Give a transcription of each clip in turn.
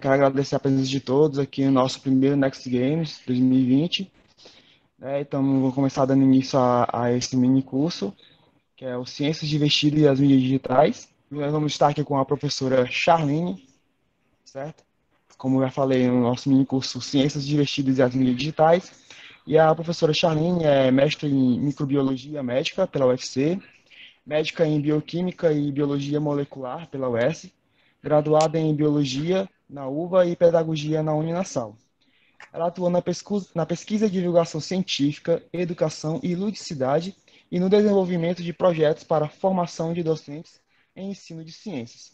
quero agradecer a presença de todos aqui no nosso primeiro Next Games 2020. Então, vou começar dando início a esse mini curso, que é o Ciências de Vestido e as Mídias Digitais. Nós vamos estar aqui com a professora Charlene, certo? Como eu já falei, no nosso mini curso Ciências de Vestidos e as Mídias Digitais. E a professora Charlene é mestre em Microbiologia Médica pela UFC, médica em Bioquímica e Biologia Molecular pela UES, graduada em Biologia na UVA e Pedagogia na Uninasal. Ela atua na pesquisa e divulgação científica, educação e ludicidade e no desenvolvimento de projetos para a formação de docentes em ensino de ciências,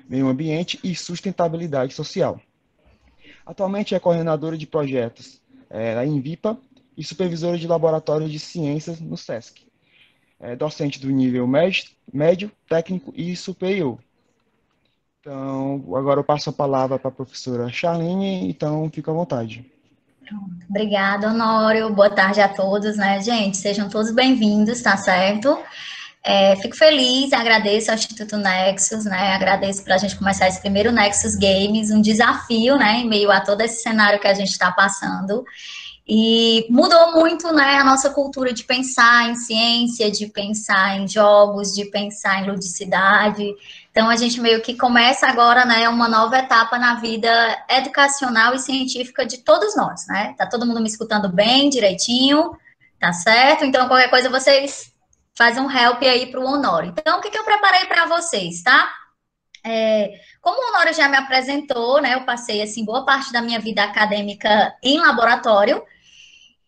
meio ambiente e sustentabilidade social. Atualmente é coordenadora de projetos da Invipa e supervisora de laboratório de ciências no SESC. É docente do nível médio, técnico e superior. Então, agora eu passo a palavra para a professora Charlene, então fica à vontade. Obrigada, Honório. Boa tarde a todos, né, gente? Sejam todos bem-vindos, tá certo? Fico feliz, agradeço ao Instituto Nexus, né? Agradeço para a gente começar esse primeiro Nexus Games, um desafio, né, em meio a todo esse cenário que a gente está passando. E mudou muito, né, a nossa cultura de pensar em ciência, de pensar em jogos, de pensar em ludicidade. Então, a gente meio que começa agora, né, uma nova etapa na vida educacional e científica de todos nós, né? Tá todo mundo me escutando bem, direitinho? Tá certo? Então, qualquer coisa, vocês fazem um help aí para o Honório. Então, o que eu preparei para vocês, tá? Como o Honório já me apresentou, né, eu passei, assim, boa parte da minha vida acadêmica em laboratório,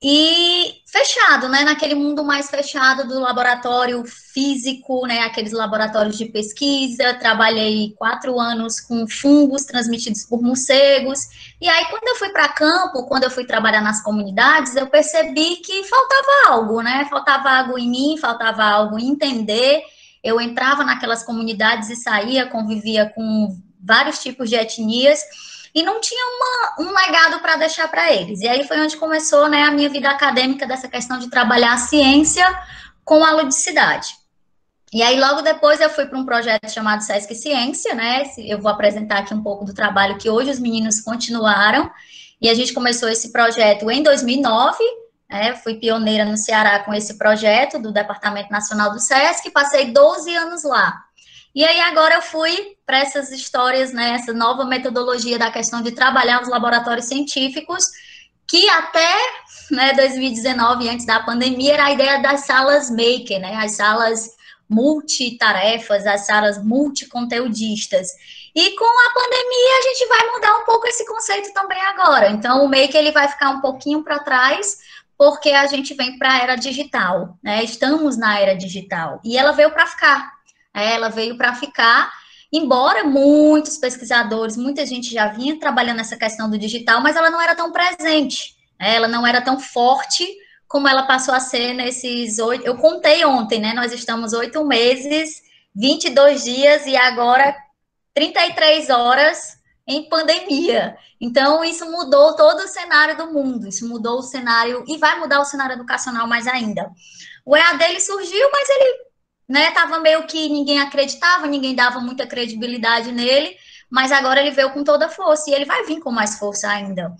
e fechado, né, naquele mundo mais fechado do laboratório físico, né, aqueles laboratórios de pesquisa. Trabalhei 4 anos com fungos transmitidos por morcegos, e aí quando eu fui para campo, quando eu fui trabalhar nas comunidades, eu percebi que faltava algo, né, faltava algo em mim, faltava algo em entender. Eu entrava naquelas comunidades e saía, convivia com vários tipos de etnias, e não tinha um legado para deixar para eles. E aí foi onde começou, né, a minha vida acadêmica, dessa questão de trabalhar a ciência com a ludicidade. E aí, logo depois, eu fui para um projeto chamado Sesc Ciência, né? Eu vou apresentar aqui um pouco do trabalho que hoje os meninos continuaram. E a gente começou esse projeto em 2009, né? Fui pioneira no Ceará com esse projeto do Departamento Nacional do Sesc, passei 12 anos lá. E aí agora eu fui para essas histórias, né, essa nova metodologia da questão de trabalhar os laboratórios científicos, que até, né, 2019, antes da pandemia, era a ideia das salas maker, né, as salas multitarefas, as salas multiconteudistas. E com a pandemia a gente vai mudar um pouco esse conceito também agora. Então o maker ele vai ficar um pouquinho para trás, porque a gente vem para a era digital, né? Estamos na era digital e ela veio para ficar. Ela veio para ficar, embora muitos pesquisadores, muita gente já vinha trabalhando nessa questão do digital, mas ela não era tão presente, ela não era tão forte como ela passou a ser nesses 8, eu contei ontem, né, nós estamos 8 meses, 22 dias e agora 33 horas em pandemia. Então, isso mudou todo o cenário do mundo, isso mudou o cenário, e vai mudar o cenário educacional mais ainda. O EAD, ele surgiu, mas ele, né, tava meio que ninguém acreditava, ninguém dava muita credibilidade nele, mas agora ele veio com toda a força, e ele vai vir com mais força ainda.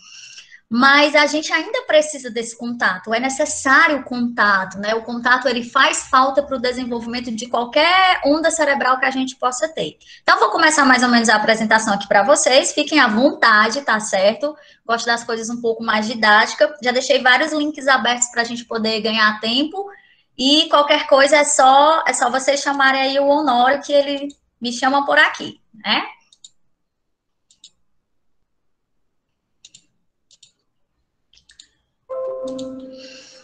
Mas a gente ainda precisa desse contato, é necessário o contato, né? O contato, ele faz falta para o desenvolvimento de qualquer onda cerebral que a gente possa ter. Então, vou começar mais ou menos a apresentação aqui para vocês, fiquem à vontade, tá certo? Gosto das coisas um pouco mais didáticas, já deixei vários links abertos para a gente poder ganhar tempo, e qualquer coisa é só vocês chamarem aí o Honório, que ele me chama por aqui, né?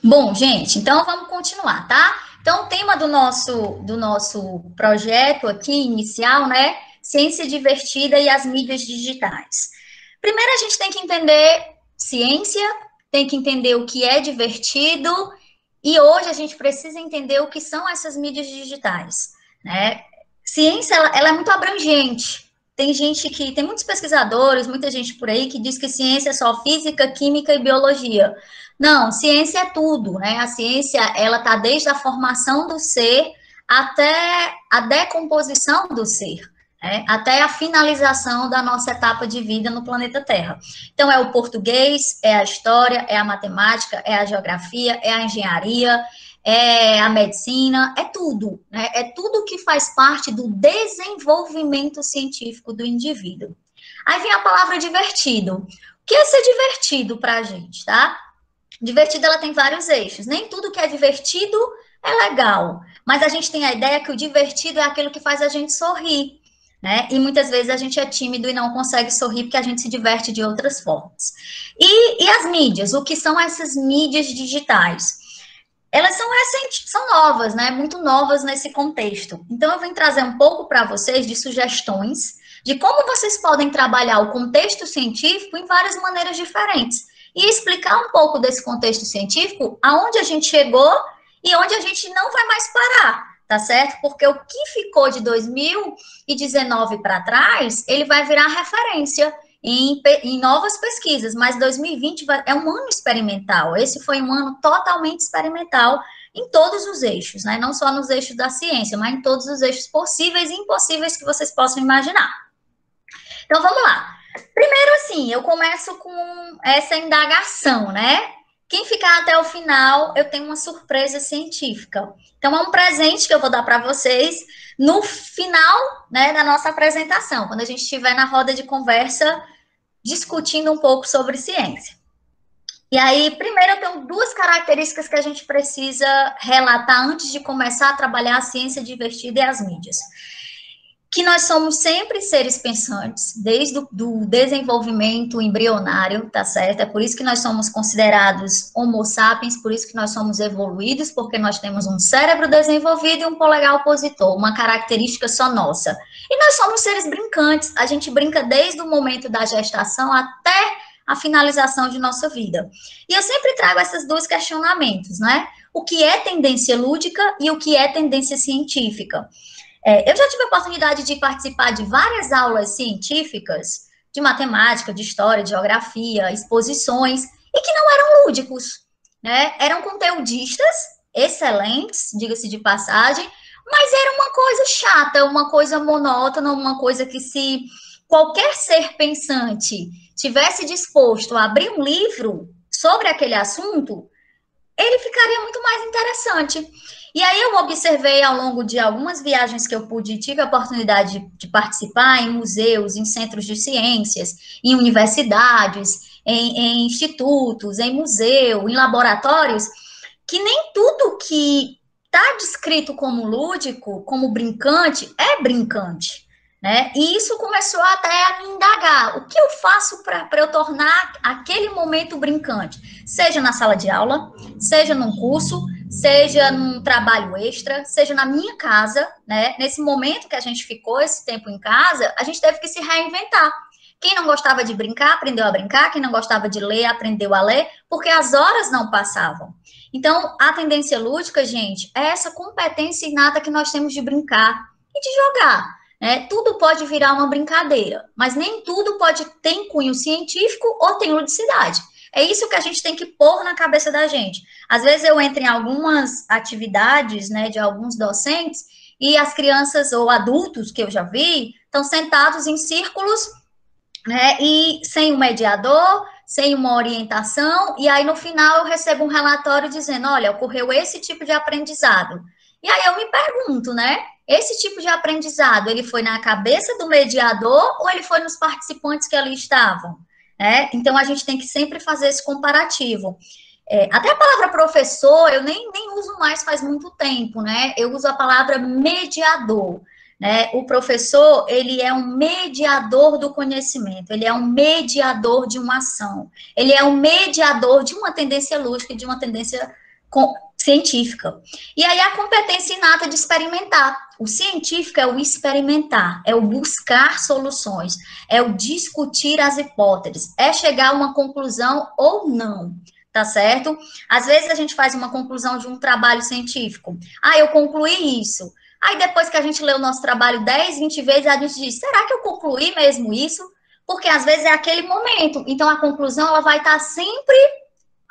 Bom, gente, então vamos continuar, tá? Então, o tema do nosso projeto aqui, inicial, né? Ciência divertida e as mídias digitais. Primeiro, a gente tem que entender ciência, tem que entender o que é divertido, e hoje a gente precisa entender o que são essas mídias digitais, né? Ciência, ela é muito abrangente. Tem muitos pesquisadores, muita gente por aí que diz que ciência é só física, química e biologia. Não, ciência é tudo, né? A ciência, ela tá desde a formação do ser até a decomposição do ser. né, até a finalização da nossa etapa de vida no planeta Terra. Então, é o português, é a história, é a matemática, é a geografia, é a engenharia, é a medicina, é tudo, né? É tudo que faz parte do desenvolvimento científico do indivíduo. Aí vem a palavra divertido. O que é ser divertido para a gente, tá? Divertido, ela tem vários eixos. Nem tudo que é divertido é legal, mas a gente tem a ideia que o divertido é aquilo que faz a gente sorrir, né? E muitas vezes a gente é tímido e não consegue sorrir porque a gente se diverte de outras formas. E as mídias? O que são essas mídias digitais? Elas são recentes, são novas, né? Muito novas nesse contexto. Então, eu vim trazer um pouco para vocês de sugestões de como vocês podem trabalhar o contexto científico em várias maneiras diferentes. E explicar um pouco desse contexto científico, aonde a gente chegou e onde a gente não vai mais parar, tá certo? Porque o que ficou de 2019 para trás, ele vai virar referência em novas pesquisas, mas 2020 é um ano experimental. Esse foi um ano totalmente experimental em todos os eixos, né? Não só nos eixos da ciência, mas em todos os eixos possíveis e impossíveis que vocês possam imaginar. Então, vamos lá. Primeiro, assim, eu começo com essa indagação, né? Quem ficar até o final, eu tenho uma surpresa científica. Então, é um presente que eu vou dar para vocês no final, né, da nossa apresentação, quando a gente estiver na roda de conversa discutindo um pouco sobre ciência. E aí, primeiro, eu tenho duas características que a gente precisa relatar antes de começar a trabalhar a ciência divertida e as mídias. Que nós somos sempre seres pensantes, desde o desenvolvimento embrionário, tá certo? É por isso que nós somos considerados homo sapiens, por isso que nós somos evoluídos, porque nós temos um cérebro desenvolvido e um polegar opositor, uma característica só nossa. E nós somos seres brincantes, a gente brinca desde o momento da gestação até a finalização de nossa vida. E eu sempre trago esses dois questionamentos, né? O que é tendência lúdica e o que é tendência científica? Eu já tive a oportunidade de participar de várias aulas científicas, de matemática, de história, de geografia, exposições, e que não eram lúdicos, né? Eram conteudistas excelentes, diga-se de passagem, mas era uma coisa chata, uma coisa monótona, uma coisa que se qualquer ser pensante tivesse disposto a abrir um livro sobre aquele assunto, ele ficaria muito mais interessante. E aí eu observei ao longo de algumas viagens que eu tive a oportunidade de participar em museus, em centros de ciências, em universidades, em institutos, em museu, em laboratórios, que nem tudo que está descrito como lúdico, como brincante, é brincante. Né? E isso começou até a me indagar. O que eu faço para eu tornar aquele momento brincante? Seja na sala de aula, seja num curso, seja num trabalho extra, seja na minha casa, né? Nesse momento que a gente ficou esse tempo em casa, a gente teve que se reinventar. Quem não gostava de brincar, aprendeu a brincar. Quem não gostava de ler, aprendeu a ler, porque as horas não passavam. Então, a tendência lúdica, gente, é essa competência inata que nós temos de brincar e de jogar. Tudo pode virar uma brincadeira, mas nem tudo pode ter cunho científico ou tem ludicidade. É isso que a gente tem que pôr na cabeça da gente. Às vezes eu entro em algumas atividades, né, de alguns docentes e as crianças ou adultos que eu já vi estão sentados em círculos, né, e sem um mediador, sem uma orientação, e aí no final eu recebo um relatório dizendo, olha, ocorreu esse tipo de aprendizado. E aí eu me pergunto, né, esse tipo de aprendizado, ele foi na cabeça do mediador ou ele foi nos participantes que ali estavam? Então, a gente tem que sempre fazer esse comparativo. Até a palavra professor, eu nem uso mais faz muito tempo, né? Eu uso a palavra mediador, né? O professor, ele é um mediador do conhecimento, ele é um mediador de uma ação, ele é um mediador de uma tendência lúdica e de uma tendência científica. E aí a competência inata de experimentar. O científico é o experimentar, é o buscar soluções, é o discutir as hipóteses, é chegar a uma conclusão ou não, tá certo? Às vezes a gente faz uma conclusão de um trabalho científico. Eu concluí isso. Aí depois que a gente lê o nosso trabalho 10, 20 vezes, a gente diz, será que eu concluí mesmo isso? Porque às vezes é aquele momento. Então a conclusão ela vai estar sempre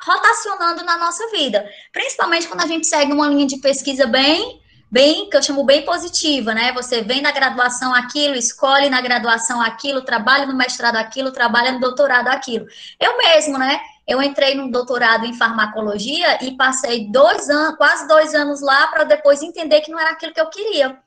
rotacionando na nossa vida, principalmente quando a gente segue uma linha de pesquisa bem bem, que eu chamo bem positiva, né? Você vem na graduação aquilo, escolhe na graduação aquilo, trabalha no mestrado aquilo, trabalha no doutorado aquilo. Eu mesmo, né? Eu entrei no doutorado em farmacologia e passei 2 anos, quase 2 anos lá, para depois entender que não era aquilo que eu queria.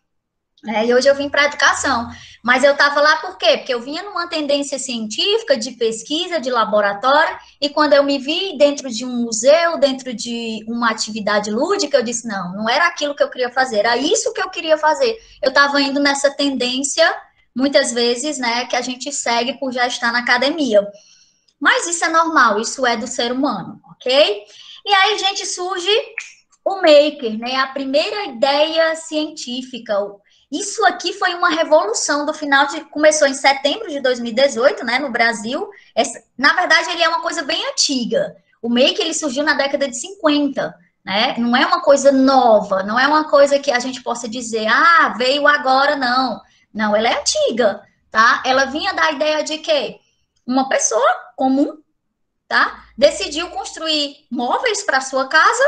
E hoje eu vim para a educação. Mas eu estava lá por quê? Porque eu vinha numa tendência científica, de pesquisa, de laboratório, e quando eu me vi dentro de um museu, dentro de uma atividade lúdica, eu disse, não, não era aquilo que eu queria fazer, era isso que eu queria fazer. Eu estava indo nessa tendência, muitas vezes, né, que a gente segue por já estar na academia. Mas isso é normal, isso é do ser humano, ok? E aí, gente, surge o maker, né? A primeira ideia científica. Isso aqui foi uma revolução do final de... Começou em setembro de 2018, né, no Brasil. Na verdade, ele é uma coisa bem antiga. O maker, ele surgiu na década de 50, né? Não é uma coisa nova, não é uma coisa que a gente possa dizer, ah, veio agora, não. Não, ela é antiga, tá? Ela vinha da ideia de que uma pessoa comum, tá? Decidiu construir móveis para sua casa,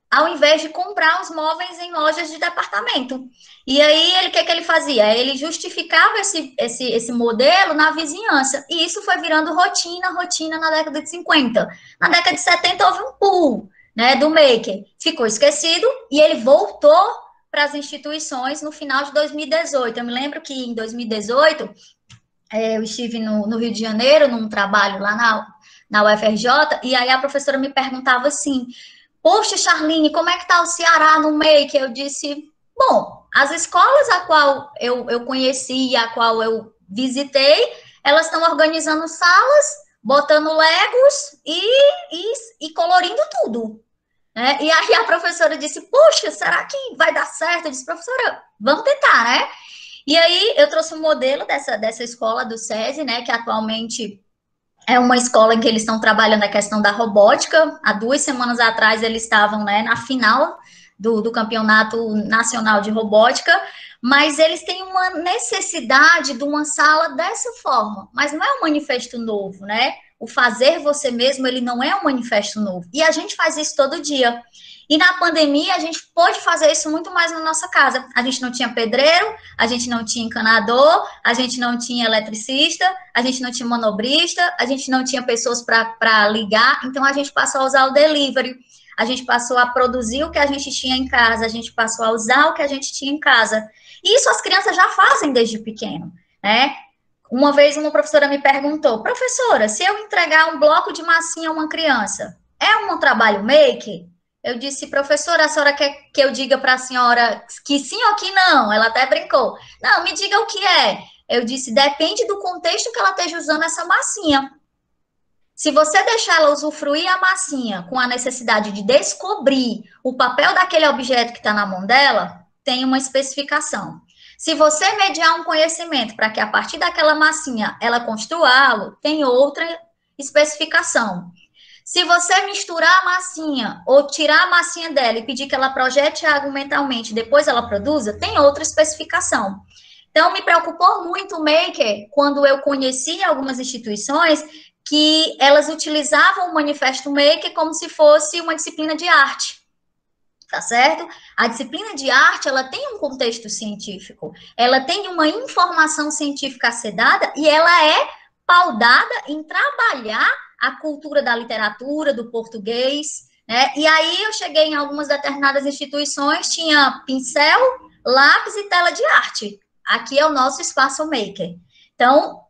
ao invés de comprar os móveis em lojas de departamento. E aí, o que ele fazia? Ele justificava esse modelo na vizinhança. E isso foi virando rotina na década de 50. Na década de 70 houve um pulo, né, do maker. Ficou esquecido e ele voltou para as instituições no final de 2018. Eu me lembro que em 2018, eu estive no Rio de Janeiro, num trabalho lá na UFRJ, e aí a professora me perguntava assim, poxa, Charline, como é que está o Ceará no make? Eu disse, bom, as escolas a qual eu conheci, a qual eu visitei, elas estão organizando salas, botando legos e colorindo tudo. Né? E aí a professora disse, poxa, será que vai dar certo? Eu disse, professora, vamos tentar, né? E aí eu trouxe um modelo dessa escola do SESI, né, que atualmente é uma escola em que eles estão trabalhando a questão da robótica. Há 2 semanas atrás eles estavam, né, na final do Campeonato Nacional de Robótica, mas eles têm uma necessidade de uma sala dessa forma, mas não é um manifesto novo, né? O fazer você mesmo, ele não é um manifesto novo. E a gente faz isso todo dia. E na pandemia, a gente pôde fazer isso muito mais na nossa casa. A gente não tinha pedreiro, a gente não tinha encanador, a gente não tinha eletricista, a gente não tinha manobrista, a gente não tinha pessoas para ligar, então a gente passou a usar o delivery, a gente passou a produzir o que a gente tinha em casa, a gente passou a usar o que a gente tinha em casa. E isso as crianças já fazem desde pequeno, né? Uma vez uma professora me perguntou, professora, se eu entregar um bloco de massinha a uma criança, é um trabalho maker? Eu disse, professora, a senhora quer que eu diga para a senhora que sim ou que não? Ela até brincou. Não, me diga o que é. Eu disse, depende do contexto que ela esteja usando essa massinha. Se você deixar ela usufruir a massinha com a necessidade de descobrir o papel daquele objeto que está na mão dela, tem uma especificação. Se você mediar um conhecimento para que a partir daquela massinha ela construa-lo, tem outra especificação. Se você misturar a massinha ou tirar a massinha dela e pedir que ela projete água mentalmente, depois ela produza, tem outra especificação. Então, me preocupou muito o maker quando eu conheci algumas instituições que elas utilizavam o manifesto maker como se fosse uma disciplina de arte. Tá certo? A disciplina de arte, ela tem um contexto científico, ela tem uma informação científica a ser dada e ela é paudada em trabalhar a cultura da literatura, do português, né? E aí eu cheguei em algumas determinadas instituições, tinha pincel, lápis e tela de arte. Aqui é o nosso espaço maker. Então,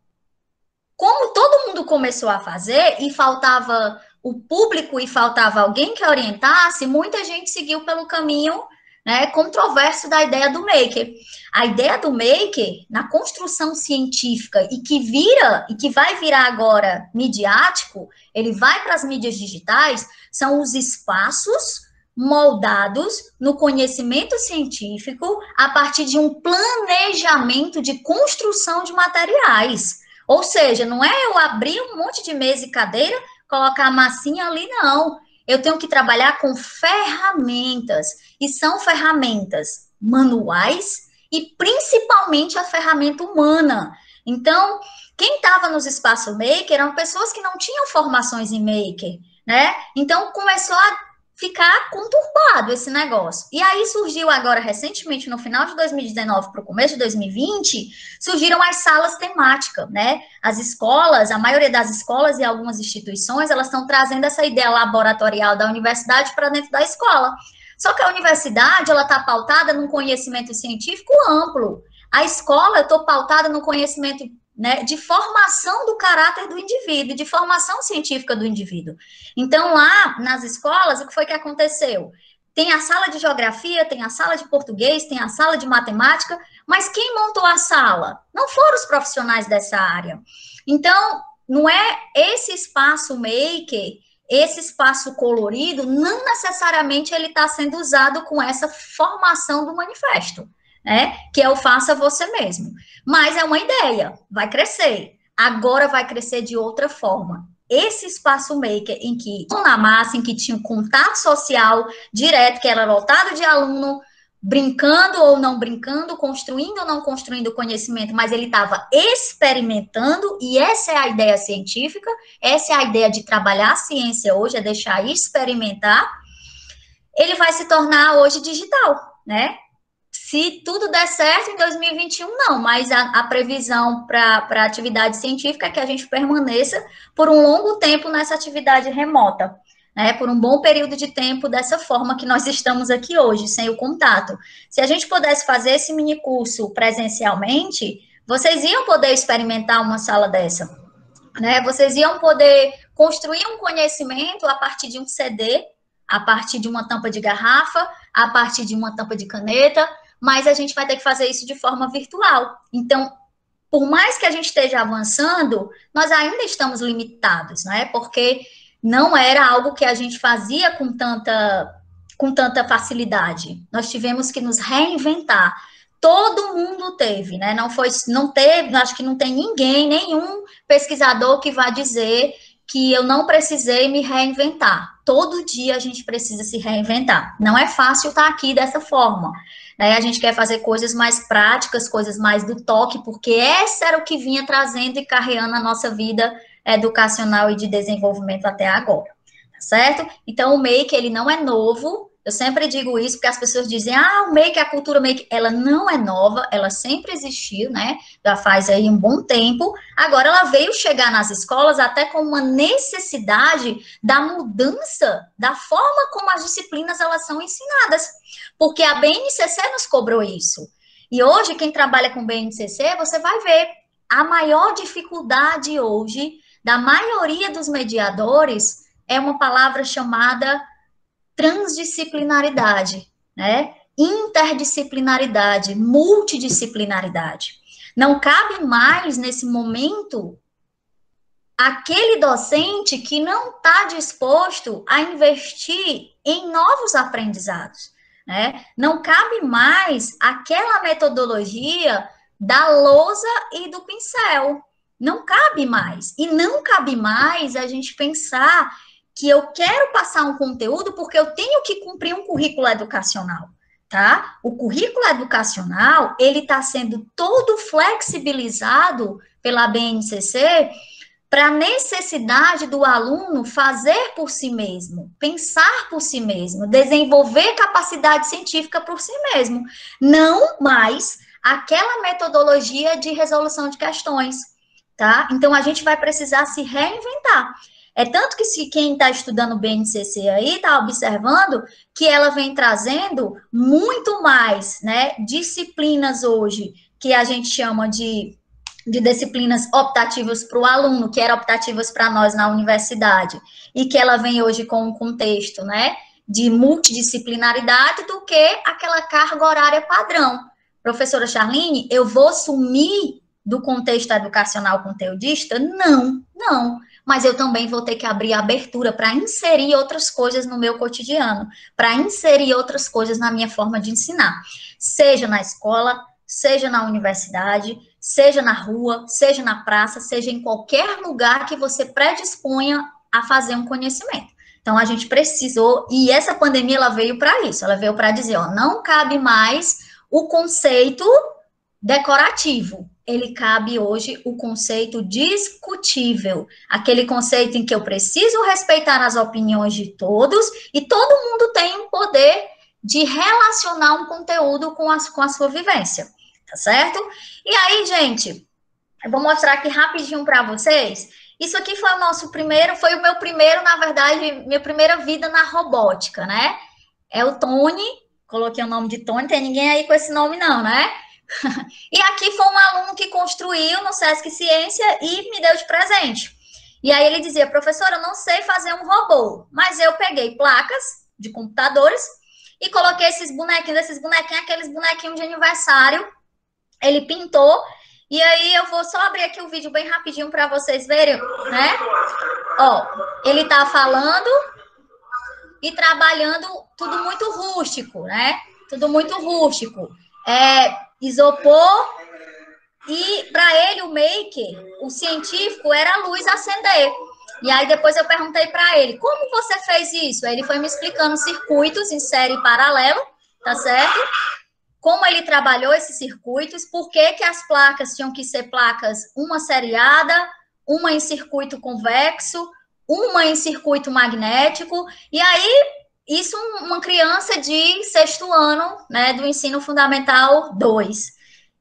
como todo mundo começou a fazer e faltava o público e faltava alguém que orientasse, muita gente seguiu pelo caminho, né, controverso da ideia do maker. A ideia do maker, na construção científica e que vai virar agora midiático, ele vai para as mídias digitais, são os espaços moldados no conhecimento científico a partir de um planejamento de construção de materiais. Ou seja, não é eu abrir um monte de mesa e cadeira, colocar a massinha ali, não. Eu tenho que trabalhar com ferramentas, e são ferramentas manuais e principalmente a ferramenta humana. Então, quem estava nos espaços maker eram pessoas que não tinham formações em maker, né? Então, começou a ficar conturbado esse negócio. E aí surgiu agora, recentemente, no final de 2019 para o começo de 2020, surgiram as salas temáticas, né? As escolas, a maioria das escolas e algumas instituições, elas estão trazendo essa ideia laboratorial da universidade para dentro da escola. Só que a universidade, ela está pautada num conhecimento científico amplo. A escola, eu estou pautada no conhecimento, né, de formação do caráter do indivíduo, de formação científica do indivíduo. Então, lá nas escolas, o que foi que aconteceu? Tem a sala de geografia, tem a sala de português, tem a sala de matemática, mas quem montou a sala? Não foram os profissionais dessa área. Então, não é esse espaço maker, esse espaço colorido, não necessariamente ele está sendo usado com essa formação do manifesto, né? Que é o faça você mesmo. Mas é uma ideia, vai crescer. Agora vai crescer de outra forma. Esse espaço maker em que, na massa, em que tinha um contato social direto, que era lotado de aluno, brincando ou não brincando, construindo ou não construindo conhecimento, mas ele estava experimentando, e essa é a ideia científica, essa é a ideia de trabalhar a ciência hoje, é deixar experimentar, ele vai se tornar hoje digital, né? Se tudo der certo, em 2021 não, mas a previsão para a atividade científica é que a gente permaneça por um longo tempo nessa atividade remota, né, por um bom período de tempo dessa forma que nós estamos aqui hoje, sem o contato. Se a gente pudesse fazer esse mini curso presencialmente, vocês iam poder experimentar uma sala dessa, né? Vocês iam poder construir um conhecimento a partir de um CD, a partir de uma tampa de garrafa, a partir de uma tampa de caneta, mas a gente vai ter que fazer isso de forma virtual. Então, por mais que a gente esteja avançando, nós ainda estamos limitados, né? Porque não era algo que a gente fazia com tanta facilidade. Nós tivemos que nos reinventar. Todo mundo teve, né? Não teve, acho que não tem nenhum pesquisador que vá dizer que eu não precisei me reinventar. Todo dia a gente precisa se reinventar. Não é fácil estar aqui dessa forma, né? A gente quer fazer coisas mais práticas, coisas mais do toque, porque essa era o que vinha trazendo e carreando a nossa vida educacional e de desenvolvimento até agora, tá certo? Então, o make, ele não é novo, eu sempre digo isso, porque as pessoas dizem, o make, a cultura make, ela não é nova, ela sempre existiu, né, já faz aí um bom tempo, agora ela veio chegar nas escolas até com uma necessidade da mudança da forma como as disciplinas, elas são ensinadas, porque a BNCC nos cobrou isso, e hoje, quem trabalha com BNCC, você vai ver, a maior dificuldade hoje da maioria dos mediadores é uma palavra chamada transdisciplinaridade, né? Interdisciplinaridade, multidisciplinaridade. Não cabe mais, nesse momento, aquele docente que não está disposto a investir em novos aprendizados, né? Não cabe mais aquela metodologia da lousa e do pincel. Não cabe mais. E não cabe mais a gente pensar que eu quero passar um conteúdo porque eu tenho que cumprir um currículo educacional, tá? O currículo educacional, ele está sendo todo flexibilizado pela BNCC para a necessidade do aluno fazer por si mesmo, pensar por si mesmo, desenvolver capacidade científica por si mesmo. Não mais aquela metodologia de resolução de questões, tá? Então, a gente vai precisar se reinventar. É tanto que se quem está estudando o BNCC aí está observando que ela vem trazendo muito mais, né, disciplinas hoje que a gente chama de disciplinas optativas para o aluno, que eram optativas para nós na universidade, e que ela vem hoje com um contexto, né, de multidisciplinaridade do que aquela carga horária padrão. Professora Charline, eu vou sumir do contexto educacional conteudista? Não. Mas eu também vou ter que abrir a abertura para inserir outras coisas no meu cotidiano, para inserir outras coisas na minha forma de ensinar, seja na escola, seja na universidade, seja na rua, seja na praça, seja em qualquer lugar que você predisponha a fazer um conhecimento. Então, a gente precisou, e essa pandemia, ela veio para isso, ela veio para dizer, não cabe mais o conceito decorativo. Ele cabe hoje o conceito discutível, aquele conceito em que eu preciso respeitar as opiniões de todos e todo mundo tem um poder de relacionar um conteúdo com a sua vivência, tá certo? E aí, gente, eu vou mostrar aqui rapidinho para vocês. Isso aqui foi foi o meu primeiro, na verdade, minha primeira vida na robótica, né? É o Tony, coloquei o nome de Tony, tem ninguém aí com esse nome não, né? E aqui foi um aluno que construiu no Sesc Ciência e me deu de presente. E aí ele dizia, professora, eu não sei fazer um robô, mas eu peguei placas de computadores e coloquei esses bonequinhos, aqueles bonequinhos de aniversário. Ele pintou, e aí eu vou só abrir aqui o vídeo bem rapidinho para vocês verem, né? Ó, ele tá falando e trabalhando tudo muito rústico, né? Tudo muito rústico. Isopor, e para ele o maker, o científico, era a luz acender. E aí depois eu perguntei para ele, como você fez isso? Aí ele foi me explicando circuitos em série paralelo, tá certo? Como ele trabalhou esses circuitos, por que as placas tinham que ser placas, uma seriada, uma em circuito convexo, uma em circuito magnético, e aí isso uma criança de sexto ano, né, do ensino fundamental 2.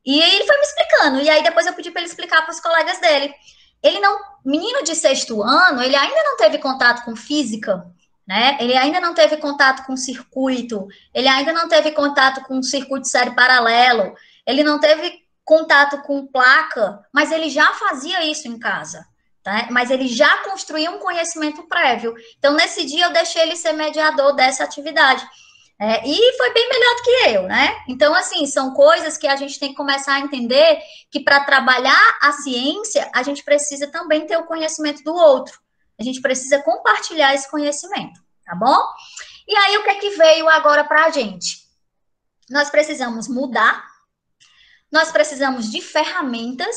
E ele foi me explicando, e aí depois eu pedi para ele explicar para os colegas dele. Ele não, menino de sexto ano, ele ainda não teve contato com física, né? Ele ainda não teve contato com circuito, ele ainda não teve contato com circuito série paralelo, ele não teve contato com placa, mas ele já fazia isso em casa, tá? Mas ele já construía um conhecimento prévio. Então, nesse dia, eu deixei ele ser mediador dessa atividade. E foi bem melhor do que eu, né? Então, assim, são coisas que a gente tem que começar a entender que para trabalhar a ciência, a gente precisa também ter o conhecimento do outro. A gente precisa compartilhar esse conhecimento, tá bom? E aí, o que é que veio agora para a gente? Nós precisamos mudar, nós precisamos de ferramentas,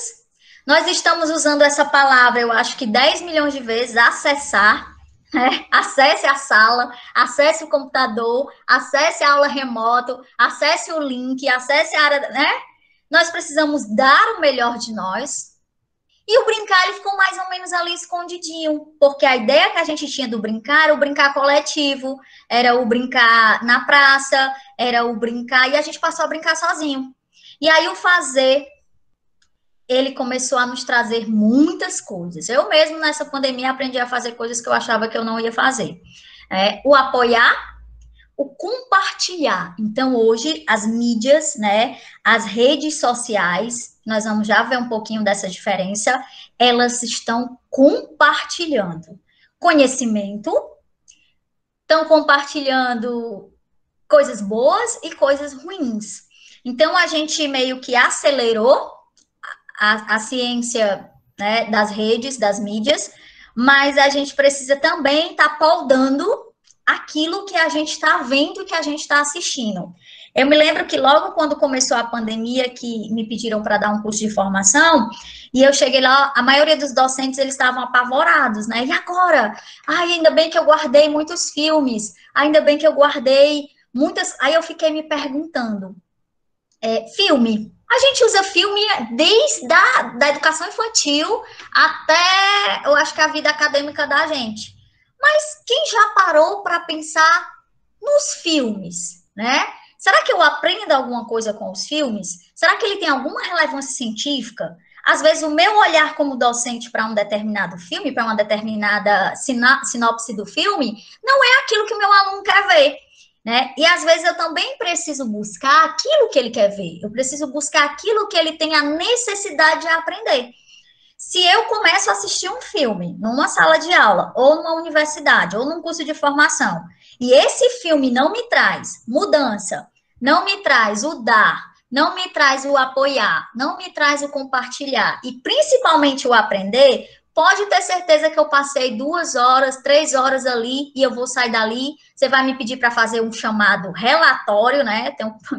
nós estamos usando essa palavra, eu acho que 10 milhões de vezes, acessar, né? Acesse a sala, acesse o computador, acesse a aula remoto, acesse o link, acesse a área, né? Nós precisamos dar o melhor de nós. E o brincar, ele ficou mais ou menos ali escondidinho, porque a ideia que a gente tinha do brincar era o brincar coletivo, era o brincar na praça, era o brincar, e a gente passou a brincar sozinho. E aí o fazer, ele começou a nos trazer muitas coisas. Eu mesmo, nessa pandemia, aprendi a fazer coisas que eu achava que eu não ia fazer. O apoiar, o compartilhar. Então, hoje, as mídias, né, as redes sociais, nós vamos já ver um pouquinho dessa diferença, elas estão compartilhando conhecimento, estão compartilhando coisas boas e coisas ruins. Então, a gente meio que acelerou a ciência, né, das redes, das mídias, mas a gente precisa também estar podando aquilo que a gente está vendo e que a gente está assistindo. Eu me lembro que logo quando começou a pandemia, que me pediram para dar um curso de formação, e eu cheguei lá, a maioria dos docentes, eles estavam apavorados, né? E agora? Ai, ainda bem que eu guardei muitos filmes, ainda bem que eu guardei muitas... Aí eu fiquei me perguntando, filme. A gente usa filme desde da educação infantil até, eu acho que a vida acadêmica da gente. Mas quem já parou para pensar nos filmes, né? Será que eu aprendo alguma coisa com os filmes? Será que ele tem alguma relevância científica? Às vezes, o meu olhar como docente para um determinado filme, para uma determinada sinopse do filme, não é aquilo que o meu aluno quer ver. Né? E às vezes eu também preciso buscar aquilo que ele quer ver, eu preciso buscar aquilo que ele tem a necessidade de aprender. Se eu começo a assistir um filme numa sala de aula, ou numa universidade, ou num curso de formação, e esse filme não me traz mudança, não me traz o dar, não me traz o apoiar, não me traz o compartilhar, e principalmente o aprender, pode ter certeza que eu passei 2 horas, 3 horas ali e eu vou sair dali. Você vai me pedir para fazer um chamado relatório, né?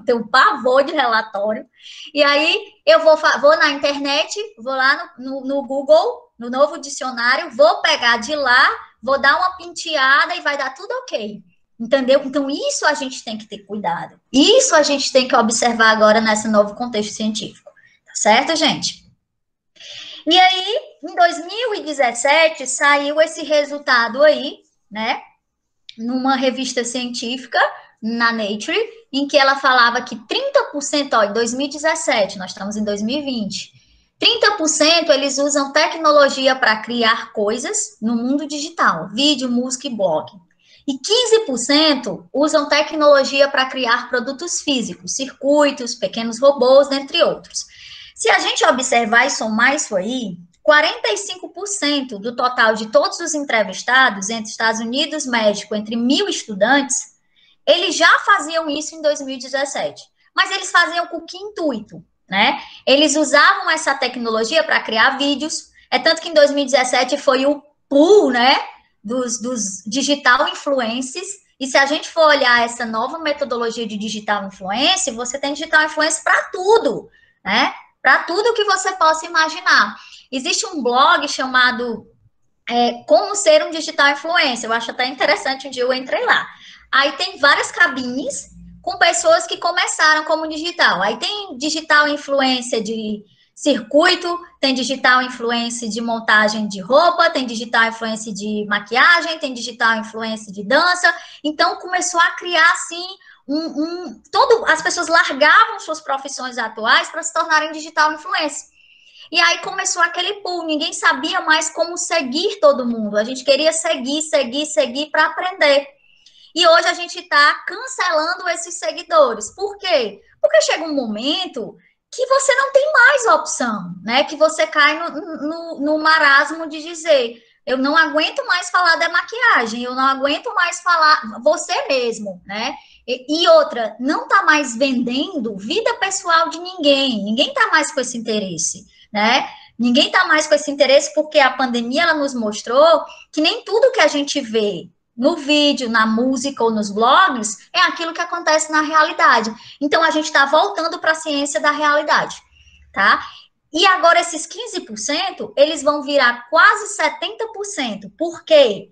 Tem um pavor de relatório. E aí eu vou na internet, vou lá no Google, no novo dicionário, vou pegar de lá, vou dar uma penteada e vai dar tudo ok. Entendeu? Então, isso a gente tem que ter cuidado. Isso a gente tem que observar agora nesse novo contexto científico. Certo, gente? E aí, em 2017, saiu esse resultado aí, né? Numa revista científica, na Nature, em que ela falava que 30%, ó, em 2017, nós estamos em 2020, 30% eles usam tecnologia para criar coisas no mundo digital, vídeo, música e blog. E 15% usam tecnologia para criar produtos físicos, circuitos, pequenos robôs, entre outros. Se a gente observar e somar isso aí, 45% do total de todos os entrevistados entre Estados Unidos, México, entre 1.000 estudantes, eles já faziam isso em 2017. Mas eles faziam com que intuito, né? Eles usavam essa tecnologia para criar vídeos. É tanto que em 2017 foi o pool, né, dos digital influencers. E se a gente for olhar essa nova metodologia de digital influencer, você tem digital influencer para tudo, né? Para tudo que você possa imaginar. Existe um blog chamado Como Ser um Digital Influencer. Eu acho até interessante, um dia eu entrei lá. Aí tem várias cabines com pessoas que começaram como digital. Aí tem digital influencer de circuito, tem digital influencer de montagem de roupa, tem digital influencer de maquiagem, tem digital influencer de dança. Então começou a criar assim as pessoas largavam suas profissões atuais para se tornarem digital influencer. E aí começou aquele pool, ninguém sabia mais como seguir todo mundo. A gente queria seguir para aprender. E hoje a gente está cancelando esses seguidores. Por quê? Porque chega um momento que você não tem mais opção, né? Que você cai no marasmo de dizer, eu não aguento mais falar da maquiagem, eu não aguento mais falar você mesmo, né? E outra, não está mais vendendo vida pessoal de ninguém está mais com esse interesse, né? Ninguém está mais com esse interesse porque a pandemia ela nos mostrou que nem tudo que a gente vê no vídeo, na música ou nos blogs é aquilo que acontece na realidade. Então a gente está voltando para a ciência da realidade, tá? E agora esses 15%, eles vão virar quase 70%. Por quê?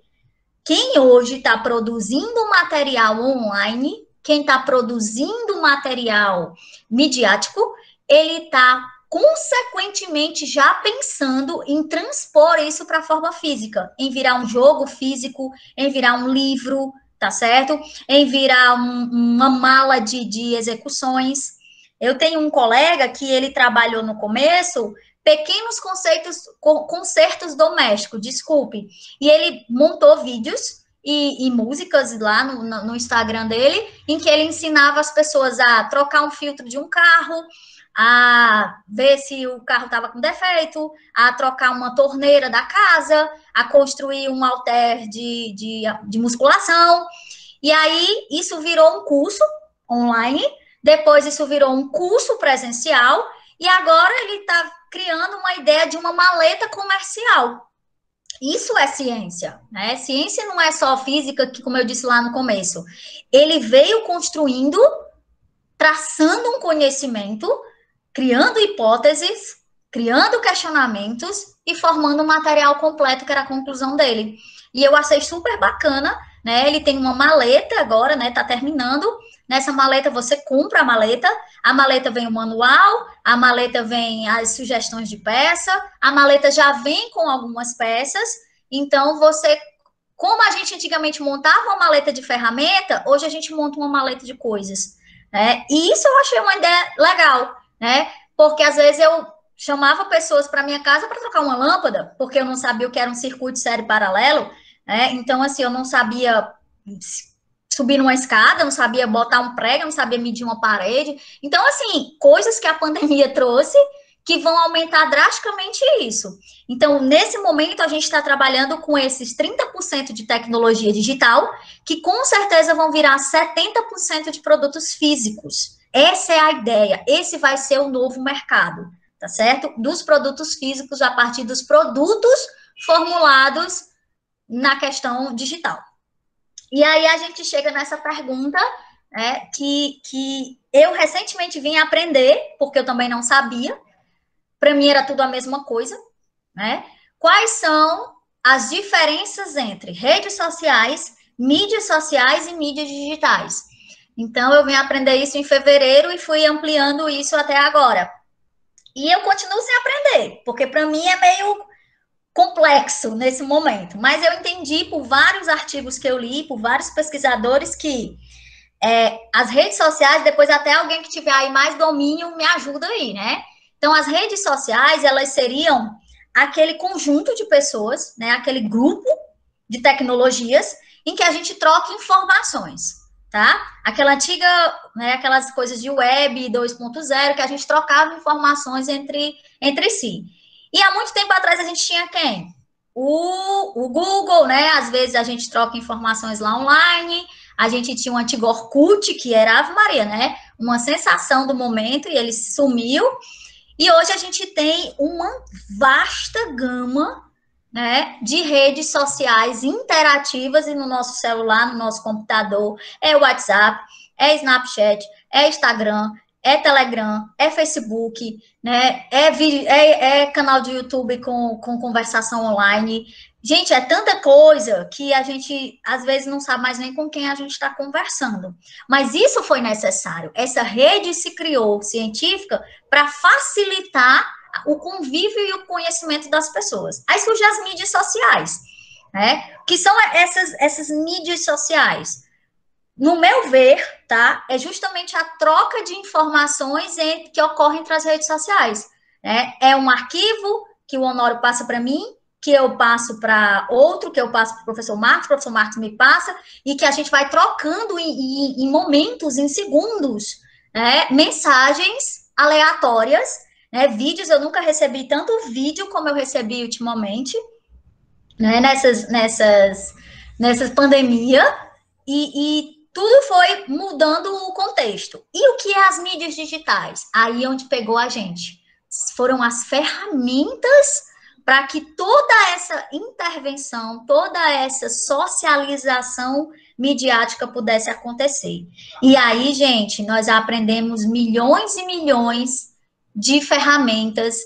Quem hoje está produzindo material online, quem está produzindo material midiático, ele está consequentemente já pensando em transpor isso para a forma física, em virar um jogo físico, em virar um livro, tá certo? Em virar uma mala de execuções. Eu tenho um colega que ele trabalhou no começo pequenos concertos domésticos, desculpe, e ele montou vídeos e músicas lá no Instagram dele, em que ele ensinava as pessoas a trocar um filtro de um carro, a ver se o carro estava com defeito, a trocar uma torneira da casa, a construir um halter de musculação. E aí, isso virou um curso online, depois isso virou um curso presencial, e agora ele está criando uma ideia de uma maleta comercial. Isso é ciência, né? Ciência não é só física, que, como eu disse lá no começo, ele veio construindo, traçando um conhecimento, criando hipóteses, criando questionamentos e formando um material completo, que era a conclusão dele. E eu achei super bacana, né? Ele tem uma maleta agora, né? Tá terminando. Nessa maleta você compra a maleta vem o manual, a maleta vem as sugestões de peça, a maleta já vem com algumas peças. Então você, como a gente antigamente montava uma maleta de ferramenta, hoje a gente monta uma maleta de coisas, né? E isso eu achei uma ideia legal, né? Porque às vezes eu chamava pessoas para minha casa para trocar uma lâmpada, porque eu não sabia o que era um circuito de série paralelo, né? Então, assim, eu não sabia subir numa escada, não sabia botar um prego, não sabia medir uma parede. Então, assim, coisas que a pandemia trouxe que vão aumentar drasticamente isso. Então, nesse momento, a gente está trabalhando com esses 30% de tecnologia digital, que com certeza vão virar 70% de produtos físicos. Essa é a ideia, esse vai ser o novo mercado, tá certo? Dos produtos físicos a partir dos produtos formulados na questão digital. E aí a gente chega nessa pergunta, né, que eu recentemente vim aprender, porque eu também não sabia, para mim era tudo a mesma coisa, né? Quais são as diferenças entre redes sociais, mídias sociais e mídias digitais? Então, eu vim aprender isso em fevereiro e fui ampliando isso até agora. E eu continuo sem aprender, porque para mim é meio complexo nesse momento. Mas eu entendi por vários artigos que eu li, por vários pesquisadores, que as redes sociais, depois até alguém que tiver aí mais domínio me ajuda aí, né? Então, as redes sociais, elas seriam aquele conjunto de pessoas, né? Aquele grupo de tecnologias em que a gente troca informações, tá? Aquela antiga, né, aquelas coisas de web 2.0 que a gente trocava informações entre si. E há muito tempo atrás a gente tinha quem? O Google, né? Às vezes a gente troca informações lá online. A gente tinha um antigo Orkut, que era Ave Maria, né? Uma sensação do momento, e ele sumiu. E hoje a gente tem uma vasta gama, né, de redes sociais interativas e no nosso celular, no nosso computador, é WhatsApp, é Snapchat, é Instagram, é Telegram, é Facebook, né, é canal de YouTube com conversação online. Gente, é tanta coisa que a gente, às vezes, não sabe mais nem com quem a gente está conversando. Mas isso foi necessário. Essa rede se criou, científica, para facilitar o convívio e o conhecimento das pessoas. Aí surgem as mídias sociais, né? Que são essas mídias sociais. No meu ver, tá? É justamente a troca de informações que ocorre entre as redes sociais. Né? É um arquivo que o Honório passa para mim, que eu passo para outro, que eu passo para o professor Marcos me passa, e que a gente vai trocando em momentos, em segundos, né? Mensagens aleatórias, né? Vídeos, eu nunca recebi tanto vídeo como eu recebi ultimamente, né? Nessas pandemia, e tudo foi mudando o contexto. E o que é as mídias digitais? Aí é onde pegou a gente. Foram as ferramentas para que toda essa intervenção, toda essa socialização midiática pudesse acontecer. E aí, gente, nós aprendemos milhões e milhões de ferramentas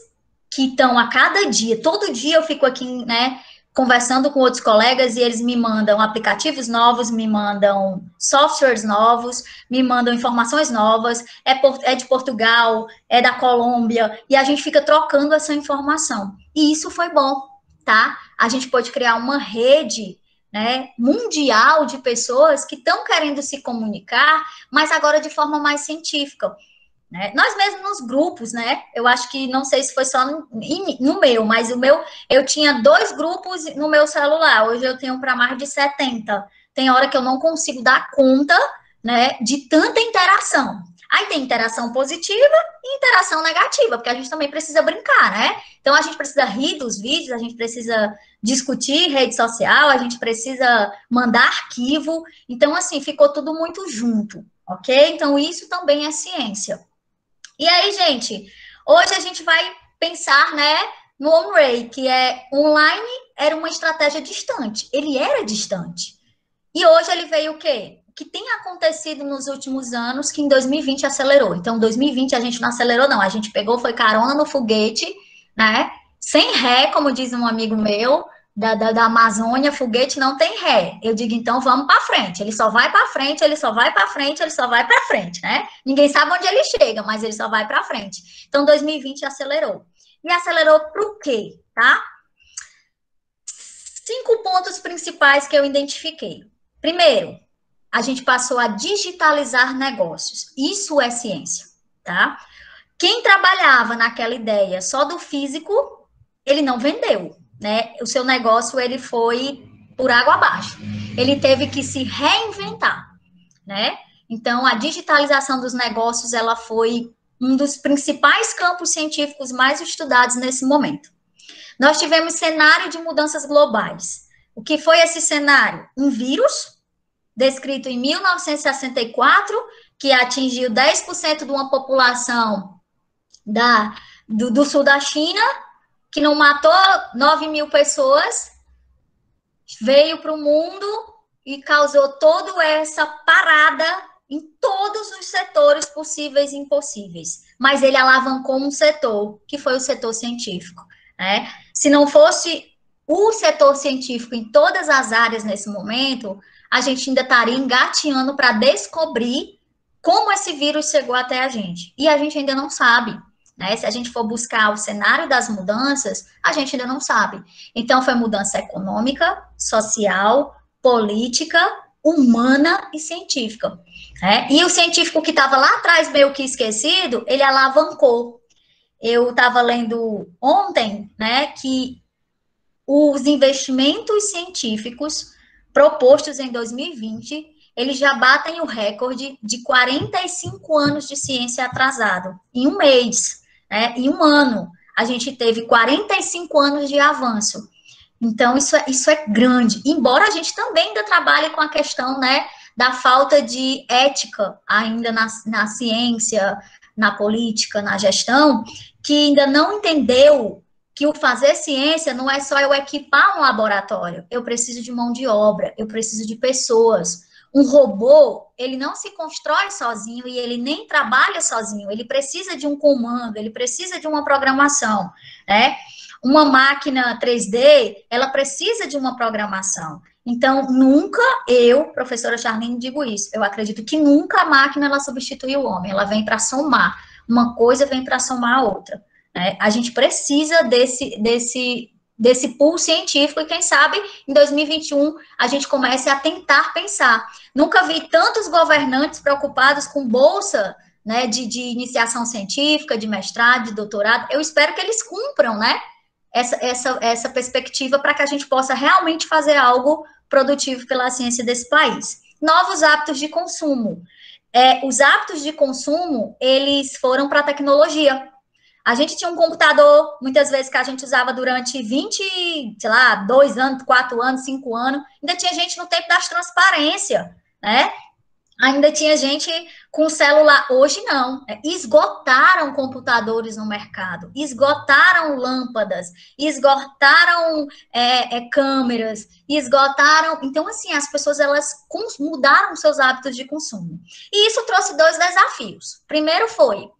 que estão a cada dia. Todo dia eu fico aqui, né, conversando com outros colegas e eles me mandam aplicativos novos, me mandam softwares novos, me mandam informações novas, é de Portugal, é da Colômbia, e a gente fica trocando essa informação. E isso foi bom, tá? A gente pode criar uma rede, né, mundial de pessoas que estão querendo se comunicar, mas agora de forma mais científica. Né? Nós mesmos nos grupos, né? Eu acho que não sei se foi só no meu, mas o meu, eu tinha 2 grupos no meu celular. Hoje eu tenho para mais de 70. Tem hora que eu não consigo dar conta, né, de tanta interação. Aí tem interação positiva e interação negativa, porque a gente também precisa brincar, né? Então a gente precisa rir dos vídeos, a gente precisa discutir rede social, a gente precisa mandar arquivo. Então, assim, ficou tudo muito junto, ok? Então, isso também é ciência. E aí, gente, hoje a gente vai pensar, né, no on-ray, que é online, era uma estratégia distante. Ele era distante. E hoje ele veio o quê? O que tem acontecido nos últimos anos que em 2020 acelerou. Então, 2020 a gente não acelerou, não. A gente pegou, foi carona no foguete, né? Sem ré, como diz um amigo meu, da Amazônia, foguete não tem ré. Eu digo, então vamos para frente. Ele só vai para frente, ele só vai para frente, ele só vai para frente, né? Ninguém sabe onde ele chega, mas ele só vai para frente. Então 2020 acelerou. E acelerou para o quê, tá? 5 pontos principais que eu identifiquei. Primeiro, a gente passou a digitalizar negócios. Isso é ciência, tá? Quem trabalhava naquela ideia só do físico, ele não vendeu. Né? O seu negócio ele foi por água abaixo. Ele teve que se reinventar, né? Então a digitalização dos negócios ela foi um dos principais campos científicos mais estudados nesse momento. Nós tivemos cenário de mudanças globais. O que foi esse cenário? Um vírus descrito em 1964 que atingiu 10% de uma população do sul da China, que não matou 9 mil pessoas, veio para o mundo e causou toda essa parada em todos os setores possíveis e impossíveis. Mas ele alavancou um setor, que foi o setor científico. Né? Se não fosse o setor científico em todas as áreas nesse momento, a gente ainda estaria engateando para descobrir como esse vírus chegou até a gente. E a gente ainda não sabe. né? Se a gente for buscar o cenário das mudanças, a gente ainda não sabe. Então, foi mudança econômica, social, política, humana e científica, né? E o científico que estava lá atrás, meio que esquecido, ele alavancou. Eu estava lendo ontem, né, que os investimentos científicos propostos em 2020, eles já batem o recorde de 45 anos de ciência atrasado. Em um mês, né, em um ano, a gente teve 45 anos de avanço. Então, isso é grande. Embora a gente também ainda trabalhe com a questão, né, da falta de ética ainda na ciência, na política, na gestão, que ainda não entendeu que o fazer ciência não é só eu equipar um laboratório. Eu preciso de mão de obra, eu preciso de pessoas. Um robô, ele não se constrói sozinho e ele nem trabalha sozinho. Ele precisa de um comando, ele precisa de uma programação, né? Uma máquina 3D, ela precisa de uma programação. Então, nunca eu, professora Charlene, digo isso. Eu acredito que nunca a máquina ela substitui o homem. Ela vem para somar. Uma coisa vem para somar a outra. Né? A gente precisa desse pool científico e, quem sabe, em 2021, a gente comece a tentar pensar. Nunca vi tantos governantes preocupados com bolsa, né, de iniciação científica, de mestrado, de doutorado. Eu espero que eles cumpram, né, essa perspectiva para que a gente possa realmente fazer algo produtivo pela ciência desse país. Novos hábitos de consumo. Os hábitos de consumo, eles foram para a tecnologia. A gente tinha um computador, muitas vezes, que a gente usava durante 20, sei lá, 2 anos, 4 anos, 5 anos. Ainda tinha gente no tempo das transparências, né? Ainda tinha gente com celular. Hoje não. Esgotaram computadores no mercado, esgotaram lâmpadas, esgotaram câmeras, esgotaram. Então, assim, as pessoas elas mudaram seus hábitos de consumo. E isso trouxe 2 desafios. Primeiro foi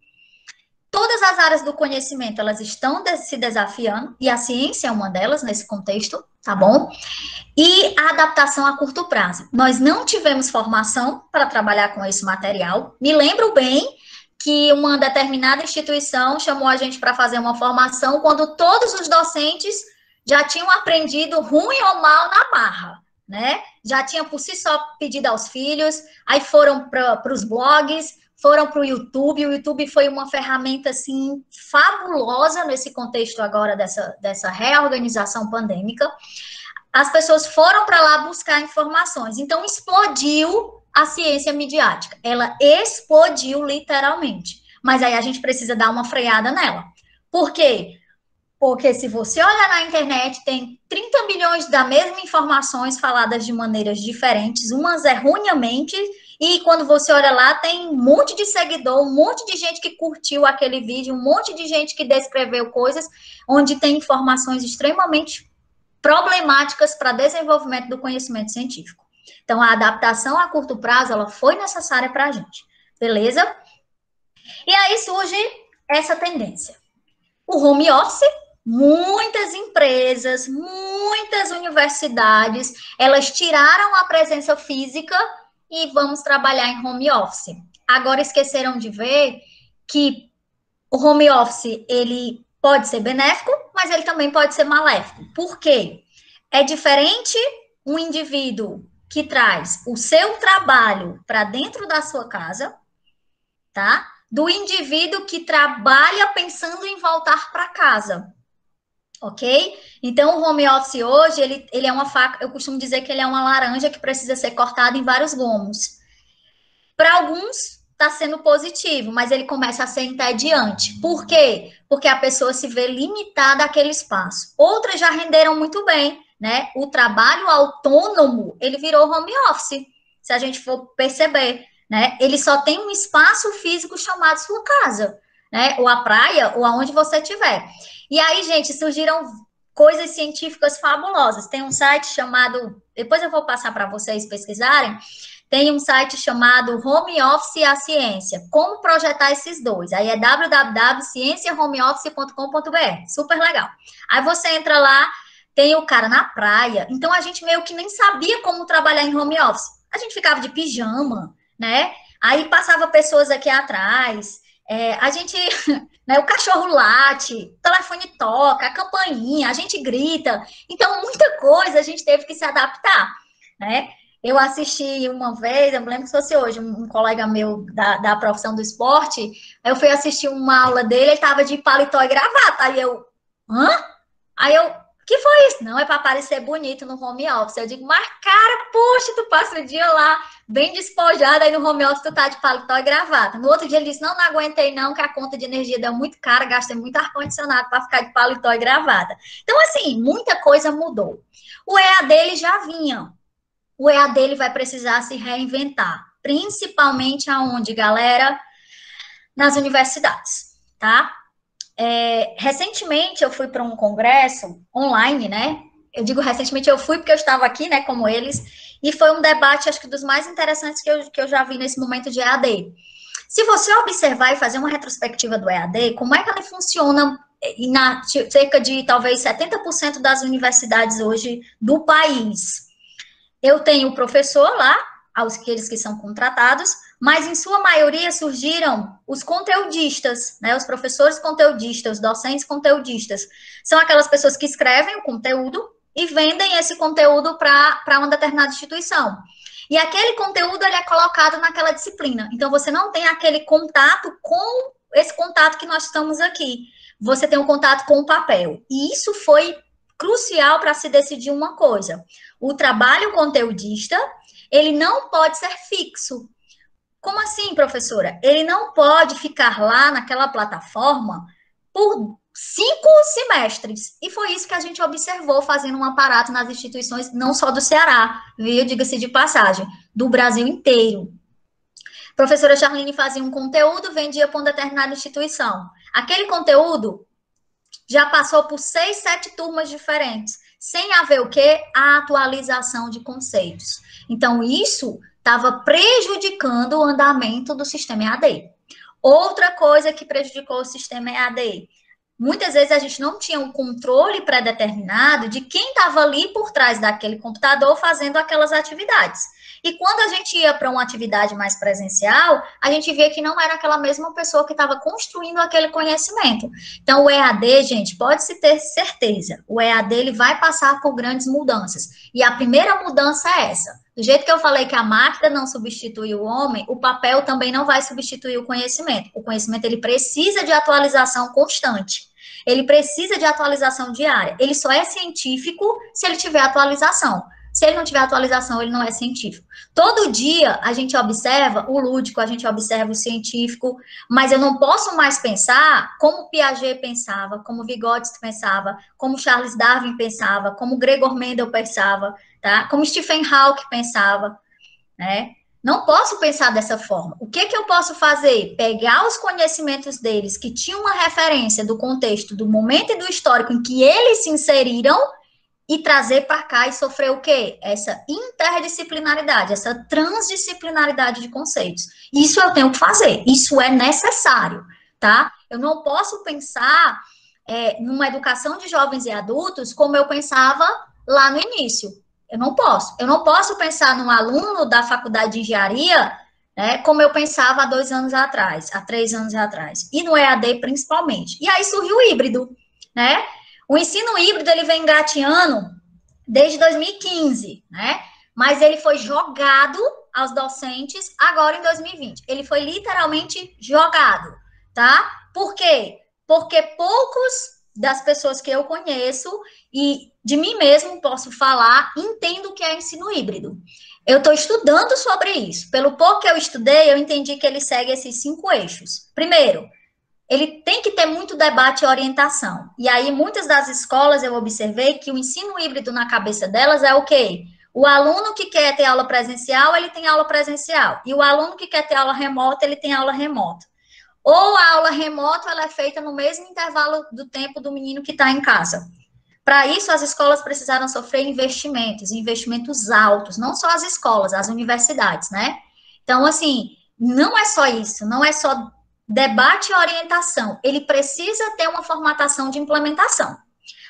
todas as áreas do conhecimento, elas estão se desafiando, e a ciência é uma delas nesse contexto, tá bom? E a adaptação a curto prazo. Nós não tivemos formação para trabalhar com esse material. Me lembro bem que uma determinada instituição chamou a gente para fazer uma formação quando todos os docentes já tinham aprendido ruim ou mal na marra, né? Já tinham por si só pedido aos filhos, aí foram para os blogs, foram para o YouTube. O YouTube foi uma ferramenta, assim, fabulosa nesse contexto agora dessa reorganização pandêmica. As pessoas foram para lá buscar informações. Então, explodiu a ciência midiática. Ela explodiu, literalmente. Mas aí a gente precisa dar uma freada nela. Por quê? Porque se você olhar na internet, tem 30 milhões das mesmas informações faladas de maneiras diferentes, umas erroneamente, e quando você olha lá, tem um monte de seguidor, um monte de gente que curtiu aquele vídeo, um monte de gente que descreveu coisas, onde tem informações extremamente problemáticas para desenvolvimento do conhecimento científico. Então, a adaptação a curto prazo, ela foi necessária para a gente, beleza? E aí surge essa tendência. O home office, muitas empresas, muitas universidades, elas tiraram a presença física e vamos trabalhar em home office. Agora esqueceram de ver que o home office, ele pode ser benéfico, mas ele também pode ser maléfico. Por quê? É diferente um indivíduo que traz o seu trabalho para dentro da sua casa, tá? Do indivíduo que trabalha pensando em voltar para casa, ok? Então, o home office hoje, ele é uma faca, eu costumo dizer que ele é uma laranja que precisa ser cortada em vários gomos. Para alguns, está sendo positivo, mas ele começa a ser entediante. Por quê? Porque a pessoa se vê limitada àquele espaço. Outras já renderam muito bem, né? O trabalho autônomo, ele virou home office, se a gente for perceber, né? Ele só tem um espaço físico chamado sua casa, né? Ou a praia, ou aonde você estiver. E aí, gente, surgiram coisas científicas fabulosas. Tem um site chamado, depois eu vou passar para vocês pesquisarem, tem um site chamado Home Office e a Ciência. Como projetar esses dois? Aí é www.cienciahomeoffice.com.br. Super legal. Aí você entra lá, tem o cara na praia. Então, a gente meio que nem sabia como trabalhar em home office. A gente ficava de pijama, né? Aí passava pessoas aqui atrás, A gente, né, o cachorro late, o telefone toca, a campainha, a gente grita. Então, muita coisa a gente teve que se adaptar, né? Eu assisti uma vez, eu me lembro que fosse hoje, um colega meu da profissão do esporte, eu fui assistir uma aula dele, ele estava de paletó e gravata, aí eu, hã? Aí eu, que foi isso? Não, é para parecer bonito no home office. Eu digo, mas cara, poxa, tu passa o dia lá bem despojada, aí no home office tu tá de paletó e gravata. No outro dia ele disse, não aguentei não, que a conta de energia deu muito cara, gastei muito ar-condicionado para ficar de paletó e gravata. Então, assim, muita coisa mudou. O EAD ele já vinha. O EAD ele vai precisar se reinventar, principalmente aonde, galera? Nas universidades, tá? Recentemente eu fui para um congresso online, né? Eu digo recentemente eu fui porque eu estava aqui, né, como eles, e foi um debate, acho que dos mais interessantes que eu já vi nesse momento de EAD. Se você observar e fazer uma retrospectiva do EAD, como é que ele funciona na cerca de talvez 70% das universidades hoje do país? Eu tenho o professor lá, aqueles que são contratados, mas em sua maioria surgiram os conteudistas, né? Os professores conteudistas, os docentes conteudistas. São aquelas pessoas que escrevem o conteúdo e vendem esse conteúdo para uma determinada instituição. E aquele conteúdo ele é colocado naquela disciplina. Então você não tem aquele contato com esse contato que nós estamos aqui. Você tem um contato com o papel. E isso foi crucial para se decidir uma coisa. O trabalho conteudista, ele não pode ser fixo. Como assim, professora? Ele não pode ficar lá naquela plataforma por 5 semestres. E foi isso que a gente observou fazendo um aparato nas instituições, não só do Ceará, viu? Diga-se de passagem, do Brasil inteiro. A professora Charlene fazia um conteúdo, vendia para uma determinada instituição. Aquele conteúdo já passou por 6, 7 turmas diferentes, sem haver o quê? A atualização de conceitos. Então, isso estava prejudicando o andamento do sistema EAD. Outra coisa que prejudicou o sistema EAD, muitas vezes a gente não tinha um controle pré-determinado de quem estava ali por trás daquele computador fazendo aquelas atividades. E quando a gente ia para uma atividade mais presencial, a gente via que não era aquela mesma pessoa que estava construindo aquele conhecimento. Então, o EAD, gente, pode-se ter certeza, o EAD ele vai passar por grandes mudanças. E a primeira mudança é essa. Do jeito que eu falei que a máquina não substitui o homem, o papel também não vai substituir o conhecimento. O conhecimento ele precisa de atualização constante. Ele precisa de atualização diária. Ele só é científico se ele tiver atualização. Se ele não tiver atualização, ele não é científico. Todo dia a gente observa o lúdico, a gente observa o científico, mas eu não posso mais pensar como Piaget pensava, como Vygotsky pensava, como Charles Darwin pensava, como Gregor Mendel pensava, tá? Como Stephen Hawking pensava, né? Não posso pensar dessa forma. O que eu posso fazer? Pegar os conhecimentos deles, que tinham uma referência do contexto, do momento e do histórico em que eles se inseriram, e trazer para cá e sofrer o quê? Essa interdisciplinaridade, essa transdisciplinaridade de conceitos. Isso eu tenho que fazer, isso é necessário, tá? Eu não posso pensar numa educação de jovens e adultos como eu pensava lá no início. Eu não posso. Eu não posso pensar num aluno da faculdade de engenharia, né, como eu pensava há 2 anos atrás, há 3 anos atrás. E no EAD principalmente. E aí surgiu o híbrido, né? O ensino híbrido, ele vem engateando desde 2015, né? Mas ele foi jogado aos docentes agora em 2020. Ele foi literalmente jogado, tá? Por quê? Porque poucos das pessoas que eu conheço e de mim mesmo posso falar, entendo o que é ensino híbrido. Eu estou estudando sobre isso. Pelo pouco que eu estudei, eu entendi que ele segue esses 5 eixos. Primeiro, ele tem que ter muito debate e orientação. E aí, muitas das escolas, eu observei que o ensino híbrido na cabeça delas é o quê? O aluno que quer ter aula presencial, ele tem aula presencial. E o aluno que quer ter aula remota, ele tem aula remota. Ou a aula remota, ela é feita no mesmo intervalo do tempo do menino que está em casa. Para isso, as escolas precisaram sofrer investimentos altos. Não só as escolas, as universidades, né? Então, assim, não é só isso. Não é só debate e orientação, ele precisa ter uma formatação de implementação.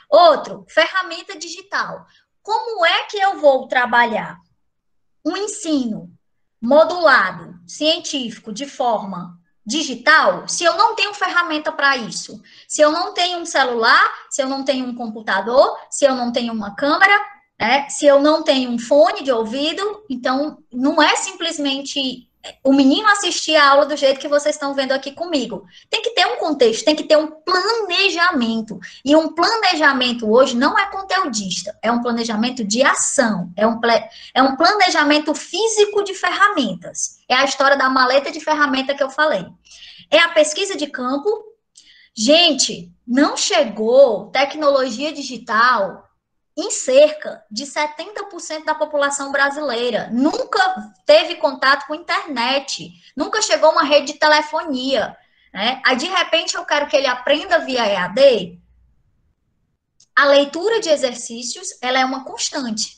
Outro, ferramenta digital. Como é que eu vou trabalhar um ensino modulado, científico, de forma digital se eu não tenho ferramenta para isso? Se eu não tenho um celular, se eu não tenho um computador, se eu não tenho uma câmera, se eu não tenho um fone de ouvido, então não é simplesmente o menino assistir a aula do jeito que vocês estão vendo aqui comigo. Tem que ter um contexto, tem que ter um planejamento. E um planejamento hoje não é conteudista, é um planejamento de ação, é um planejamento físico de ferramentas. É a história da maleta de ferramenta que eu falei. É a pesquisa de campo. Gente, não chegou tecnologia digital em cerca de 70% da população brasileira. Nunca teve contato com internet, nunca chegou uma rede de telefonia. Né? Aí, de repente, eu quero que ele aprenda via EAD. A leitura de exercícios, ela é uma constante.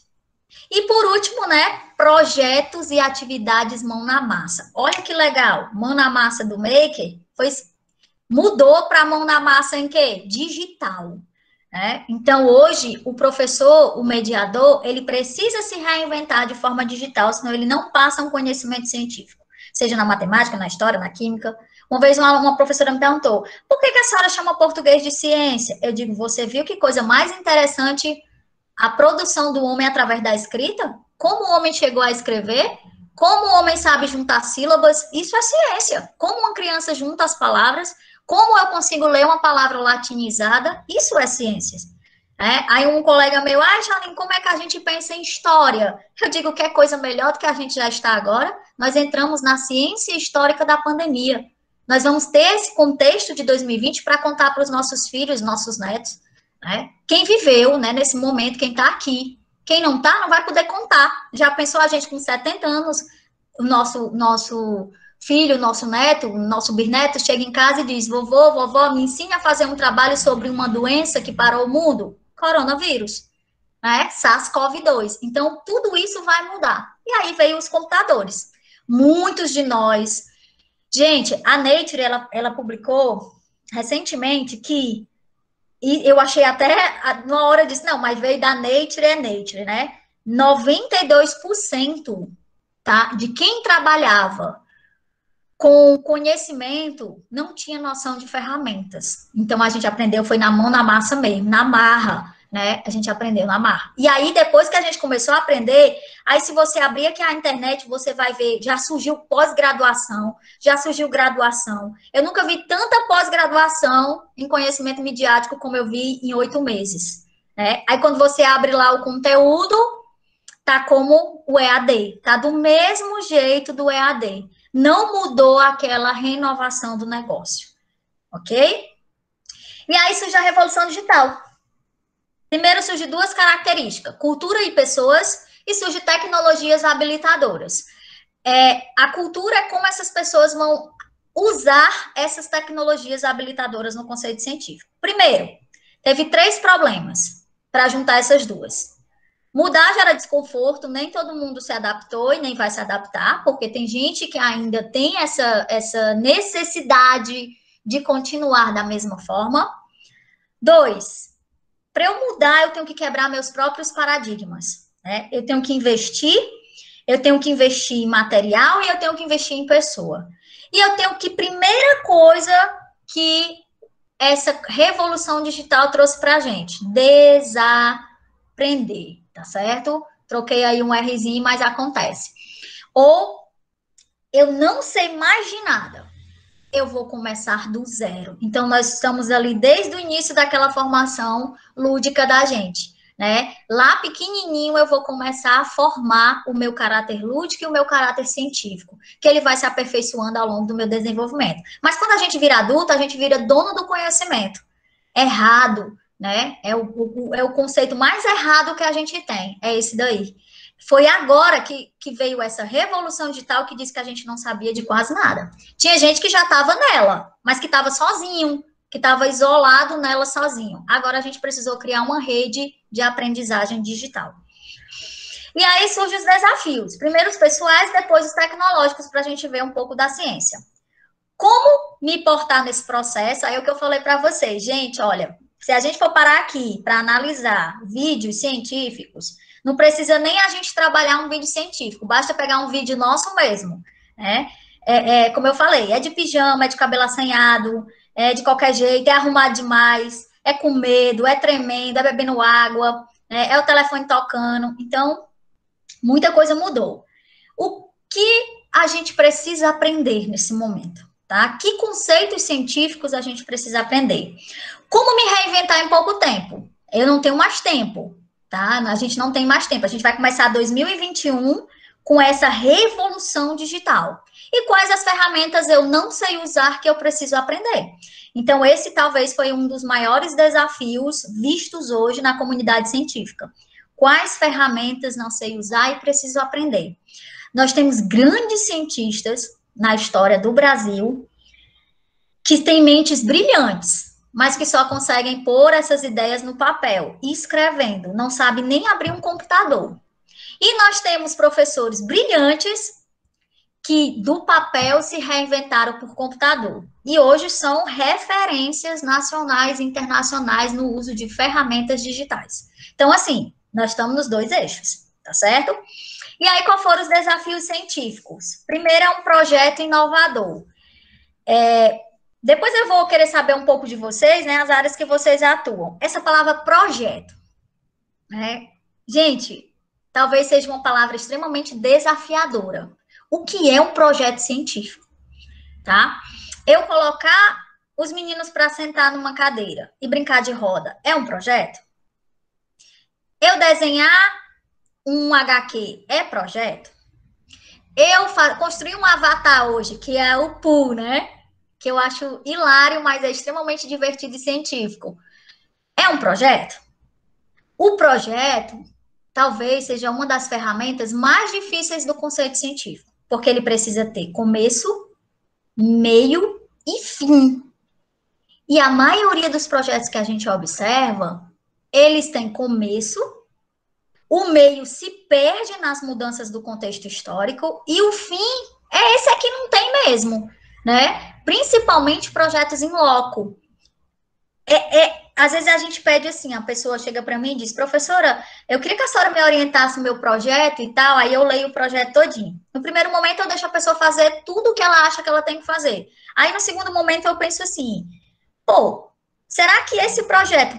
E, por último, né, projetos e atividades mão na massa. Olha que legal, mão na massa do Maker mudou para mão na massa em quê? Digital. Então, hoje, o professor, o mediador, ele precisa se reinventar de forma digital, senão ele não passa um conhecimento científico, seja na matemática, na história, na química. Uma vez uma professora me perguntou, por que a senhora chama português de ciência? Eu digo, você viu que coisa mais interessante a produção do homem através da escrita? Como o homem chegou a escrever? Como o homem sabe juntar sílabas? Isso é ciência. Como uma criança junta as palavras? Como eu consigo ler uma palavra latinizada? Isso é ciências. Aí um colega meu, Jaline, como é que a gente pensa em história? Eu digo que é coisa melhor do que a gente já está agora. Nós entramos na ciência histórica da pandemia. Nós vamos ter esse contexto de 2020 para contar para os nossos filhos, nossos netos. Quem viveu, nesse momento, quem está aqui. Quem não está, não vai poder contar. Já pensou a gente com 70 anos, o nosso filho, nosso neto, nosso bisneto, chega em casa e diz, vovó, me ensine a fazer um trabalho sobre uma doença que parou o mundo? Coronavírus, SARS-CoV-2. Então, tudo isso vai mudar. E aí veio os computadores. Muitos de nós... Gente, a Nature, ela publicou recentemente que, e eu achei até, na hora, eu disse, não, mas veio da Nature, é Nature, 92%, tá, de quem trabalhava com conhecimento, não tinha noção de ferramentas. Então, a gente aprendeu, foi na mão, na massa mesmo, na marra, a gente aprendeu na marra. E aí, depois que a gente começou a aprender, aí se você abrir aqui a internet, você vai ver, já surgiu pós-graduação, já surgiu graduação. Eu nunca vi tanta pós-graduação em conhecimento midiático como eu vi em 8 meses. Aí, quando você abre lá o conteúdo, tá como o EAD, tá do mesmo jeito do EAD. Não mudou aquela renovação do negócio, ok? E aí surge a revolução digital. Primeiro surge 2 características, cultura e pessoas, e surge tecnologias habilitadoras. A cultura é como essas pessoas vão usar essas tecnologias habilitadoras no conceito científico. Primeiro, teve 3 problemas para juntar essas 2. Mudar gera desconforto, nem todo mundo se adaptou e nem vai se adaptar, porque tem gente que ainda tem essa necessidade de continuar da mesma forma. 2, para eu mudar, eu tenho que quebrar meus próprios paradigmas. Eu tenho que investir em material e eu tenho que investir em pessoa. E eu tenho que, primeira coisa que essa revolução digital trouxe para a gente, desaprender. Tá certo? Troquei aí um Rzinho, mas acontece. Ou eu não sei mais de nada, eu vou começar do zero. Então, nós estamos ali desde o início daquela formação lúdica da gente, Lá pequenininho eu vou começar a formar o meu caráter lúdico e o meu caráter científico, que ele vai se aperfeiçoando ao longo do meu desenvolvimento. Mas quando a gente vira adulto, a gente vira dono do conhecimento. Errado. É o conceito mais errado que a gente tem, é esse daí. Foi agora que veio essa revolução digital que disse que a gente não sabia de quase nada. Tinha gente que já estava nela, mas que estava sozinho, que estava isolado nela sozinho. Agora a gente precisou criar uma rede de aprendizagem digital. E aí surgem os desafios. Primeiro os pessoais, depois os tecnológicos, para a gente ver um pouco da ciência. Como me portar nesse processo? Aí é o que eu falei para vocês. Gente, olha... Se a gente for parar aqui para analisar vídeos científicos, não precisa nem a gente trabalhar um vídeo científico, basta pegar um vídeo nosso mesmo, como eu falei, é de pijama, é de cabelo assanhado, é de qualquer jeito, é arrumado demais, é com medo, é tremendo, é bebendo água, é o telefone tocando. Então, muita coisa mudou. O que a gente precisa aprender nesse momento? Tá? Que conceitos científicos a gente precisa aprender? Como me reinventar em pouco tempo? Eu não tenho mais tempo, tá? A gente não tem mais tempo. A gente vai começar 2021 com essa revolução digital. E quais as ferramentas eu não sei usar que eu preciso aprender? Então, esse talvez foi um dos maiores desafios vistos hoje na comunidade científica. Quais ferramentas não sei usar e preciso aprender? Nós temos grandes cientistas na história do Brasil que têm mentes brilhantes, mas que só conseguem pôr essas ideias no papel, escrevendo, não sabem nem abrir um computador. E nós temos professores brilhantes que do papel se reinventaram por computador. E hoje são referências nacionais e internacionais no uso de ferramentas digitais. Então, assim, nós estamos nos dois eixos, tá certo? E aí, quais foram os desafios científicos? Primeiro, é um projeto inovador. Depois eu vou querer saber um pouco de vocês, né, as áreas que vocês atuam. Essa palavra projeto, né? Gente, talvez seja uma palavra extremamente desafiadora. O que é um projeto científico, tá? Eu colocar os meninos para sentar numa cadeira e brincar de roda é um projeto? Eu desenhar um HQ é projeto? Eu construí um avatar hoje, que é o Pooh, né? Que eu acho hilário, mas é extremamente divertido e científico. É um projeto? O projeto talvez seja uma das ferramentas mais difíceis do conceito científico, porque ele precisa ter começo, meio e fim. E a maioria dos projetos que a gente observa, eles têm começo, o meio se perde nas mudanças do contexto histórico e o fim é esse aqui não tem mesmo, né? Principalmente projetos em loco. Às vezes a gente pede assim, a pessoa chega para mim e diz, professora, eu queria que a senhora me orientasse no meu projeto e tal, aí eu leio o projeto todinho. No primeiro momento eu deixo a pessoa fazer tudo o que ela acha que ela tem que fazer. Aí no segundo momento eu penso assim, pô, será que esse projeto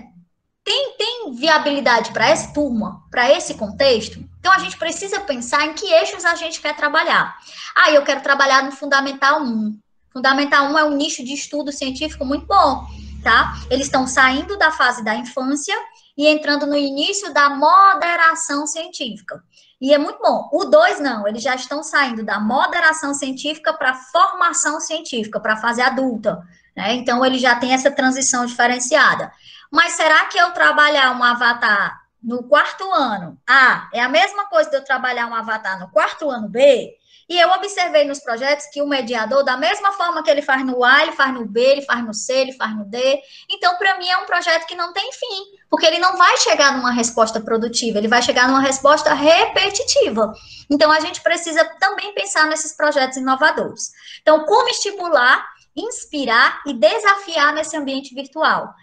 tem viabilidade para essa turma, para esse contexto? Então a gente precisa pensar em que eixos a gente quer trabalhar. Ah, eu quero trabalhar no Fundamental 1. Fundamental 1 é um nicho de estudo científico muito bom, tá? Eles estão saindo da fase da infância e entrando no início da moderação científica. E é muito bom. O 2 não, eles já estão saindo da moderação científica para formação científica, para a fase adulta, né? Então ele já tem essa transição diferenciada. Mas será que eu trabalhar um avatar no quarto ano A é a mesma coisa de eu trabalhar um avatar no quarto ano B? E eu observei nos projetos que o mediador, da mesma forma que ele faz no A, ele faz no B, ele faz no C, ele faz no D. Então, para mim, é um projeto que não tem fim, porque ele não vai chegar numa resposta produtiva, ele vai chegar numa resposta repetitiva. Então, a gente precisa também pensar nesses projetos inovadores. Então, como estimular, inspirar e desafiar nesse ambiente virtual?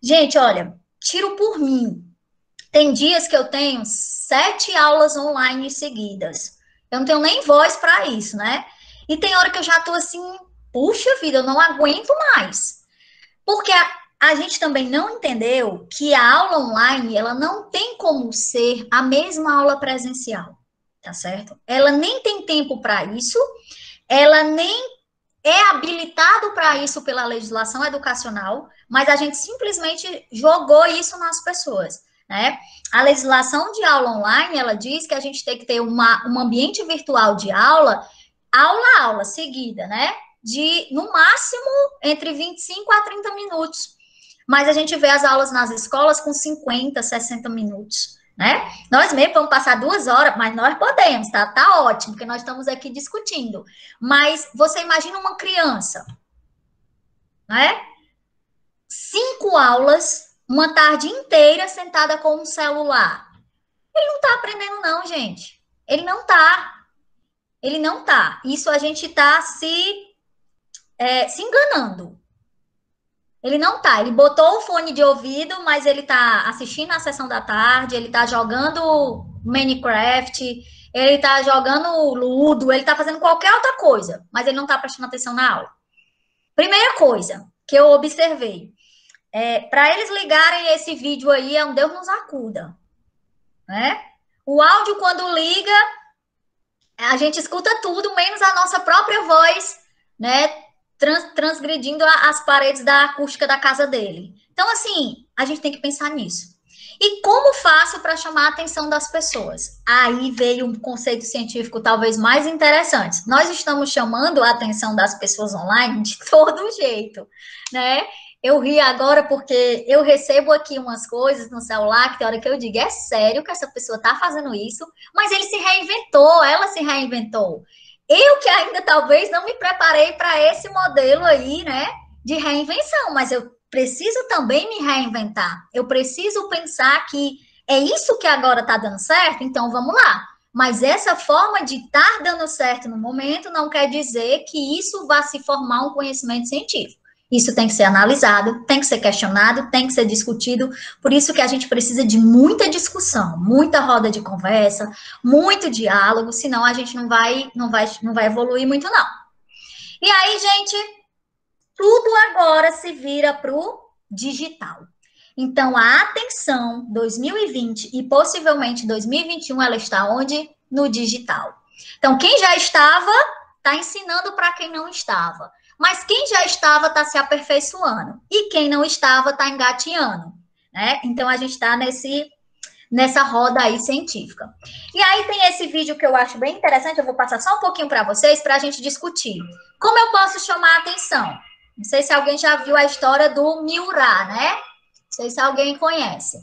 Gente, olha, tiro por mim. Tem dias que eu tenho 7 aulas online seguidas. Eu não tenho nem voz para isso, né? E tem hora que eu já tô assim, puxa vida, eu não aguento mais. Porque a gente também não entendeu que a aula online, ela não tem como ser a mesma aula presencial, tá certo? Ela nem tem tempo para isso, ela nem é habilitado para isso pela legislação educacional, mas a gente simplesmente jogou isso nas pessoas, né? A legislação de aula online, ela diz que a gente tem que ter um ambiente virtual de aula a aula seguida, né? De, no máximo, entre 25 a 30 minutos. Mas a gente vê as aulas nas escolas com 50, 60 minutos, né? Nós mesmo vamos passar 2 horas, mas nós podemos, tá? Tá ótimo, porque nós estamos aqui discutindo. Mas você imagina uma criança, né? 5 aulas, uma tarde inteira sentada com um celular. Ele não tá aprendendo não, gente. Ele não tá. Ele não tá. Isso a gente tá se enganando. Ele não tá. Ele botou o fone de ouvido, mas ele tá assistindo a sessão da tarde, ele tá jogando Minecraft, ele está jogando ludo, ele está fazendo qualquer outra coisa, mas ele não está prestando atenção na aula. Primeira coisa que eu observei, para eles ligarem esse vídeo aí, é um Deus nos acuda, né? O áudio, quando liga, a gente escuta tudo, menos a nossa própria voz, né? Transgredindo as paredes da acústica da casa dele. Então, assim, a gente tem que pensar nisso. E como faço para chamar a atenção das pessoas? Aí veio um conceito científico talvez mais interessante. Nós estamos chamando a atenção das pessoas online de todo jeito, né? Eu ri agora porque eu recebo aqui umas coisas no celular que tem hora que eu digo, é sério que essa pessoa está fazendo isso? Mas ele se reinventou, ela se reinventou. Eu que ainda talvez não me preparei para esse modelo aí, né, de reinvenção, mas eu preciso também me reinventar. Eu preciso pensar que é isso que agora está dando certo, então vamos lá. Mas essa forma de estar dando certo no momento não quer dizer que isso vá se formar um conhecimento científico. Isso tem que ser analisado, tem que ser questionado, tem que ser discutido. Por isso que a gente precisa de muita discussão, muita roda de conversa, muito diálogo, senão a gente não vai evoluir muito, não. E aí, gente, tudo agora se vira para o digital. Então, a atenção 2020 e possivelmente 2021, ela está onde? No digital. Então, quem já estava, está ensinando para quem não estava. Mas quem já estava está se aperfeiçoando. E quem não estava está engateando. Né? Então, a gente está nessa roda aí científica. E aí tem esse vídeo que eu acho bem interessante, eu vou passar só um pouquinho para vocês, para a gente discutir. Como eu posso chamar a atenção? Não sei se alguém já viu a história do Miurá, né? Não sei se alguém conhece.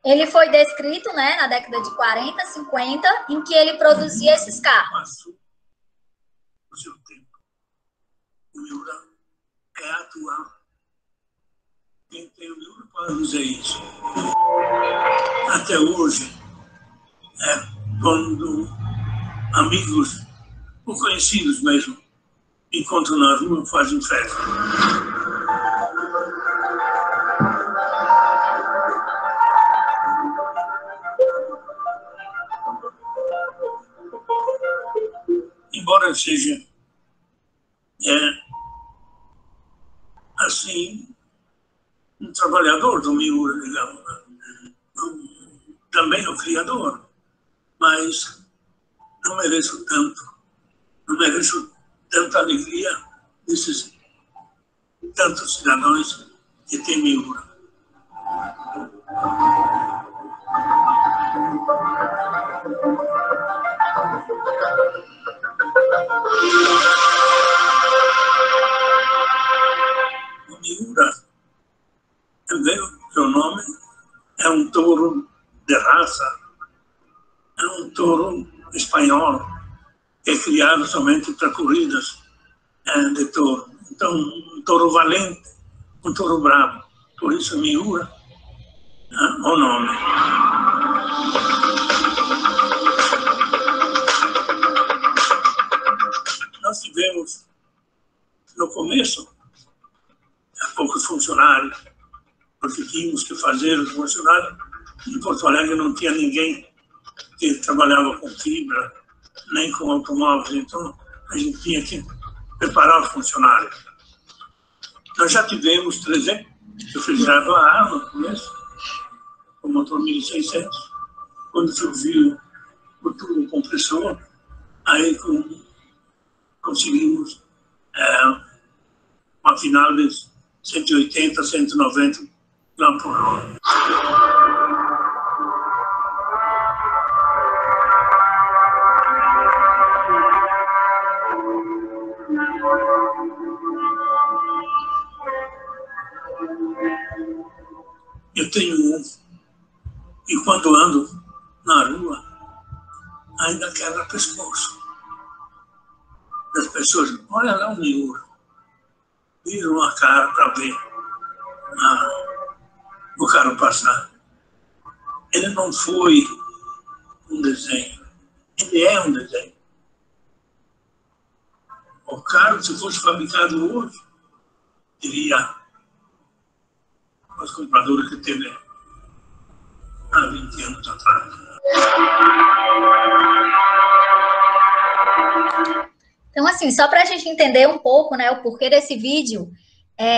Ele foi descrito, né, na década de 40, 50, em que ele produzia esses carros. O seu tempo. O Miurá é atual. Quem tem o Miurá pode dizer isso. Até hoje, quando amigos ou conhecidos mesmo encontram na rua, fazem festa. Embora seja assim, um trabalhador do Miura, digamos, também o criador, mas não mereço tanta alegria desses tantos cidadãos que têm Miura. O Miura, seu nome, é um touro de raça, é um touro espanhol, que é criado somente para corridas de touro. Então, um touro valente, um touro bravo. Por isso, Miura, o nome. Nós tivemos, no começo, poucos funcionários, porque tínhamos que fazer os funcionários. Em Porto Alegre não tinha ninguém que trabalhava com fibra, nem com automóveis, então a gente tinha que preparar os funcionários. Nós já tivemos 300 refrigerador a ar no começo, com motor 1600, quando surgiu o turbo compressor, aí conseguimos uma final de 180, 190 km por hora. Eu tenho um, e quando ando na rua, ainda quebra pescoço. As pessoas, olha lá o Miura, viram a cara para ver o carro passar. Ele não foi um desenho, ele é um desenho. O carro, se fosse fabricado hoje, teria os compradores que teve há 20 anos atrás. Então, assim, só para a gente entender um pouco, né, o porquê desse vídeo,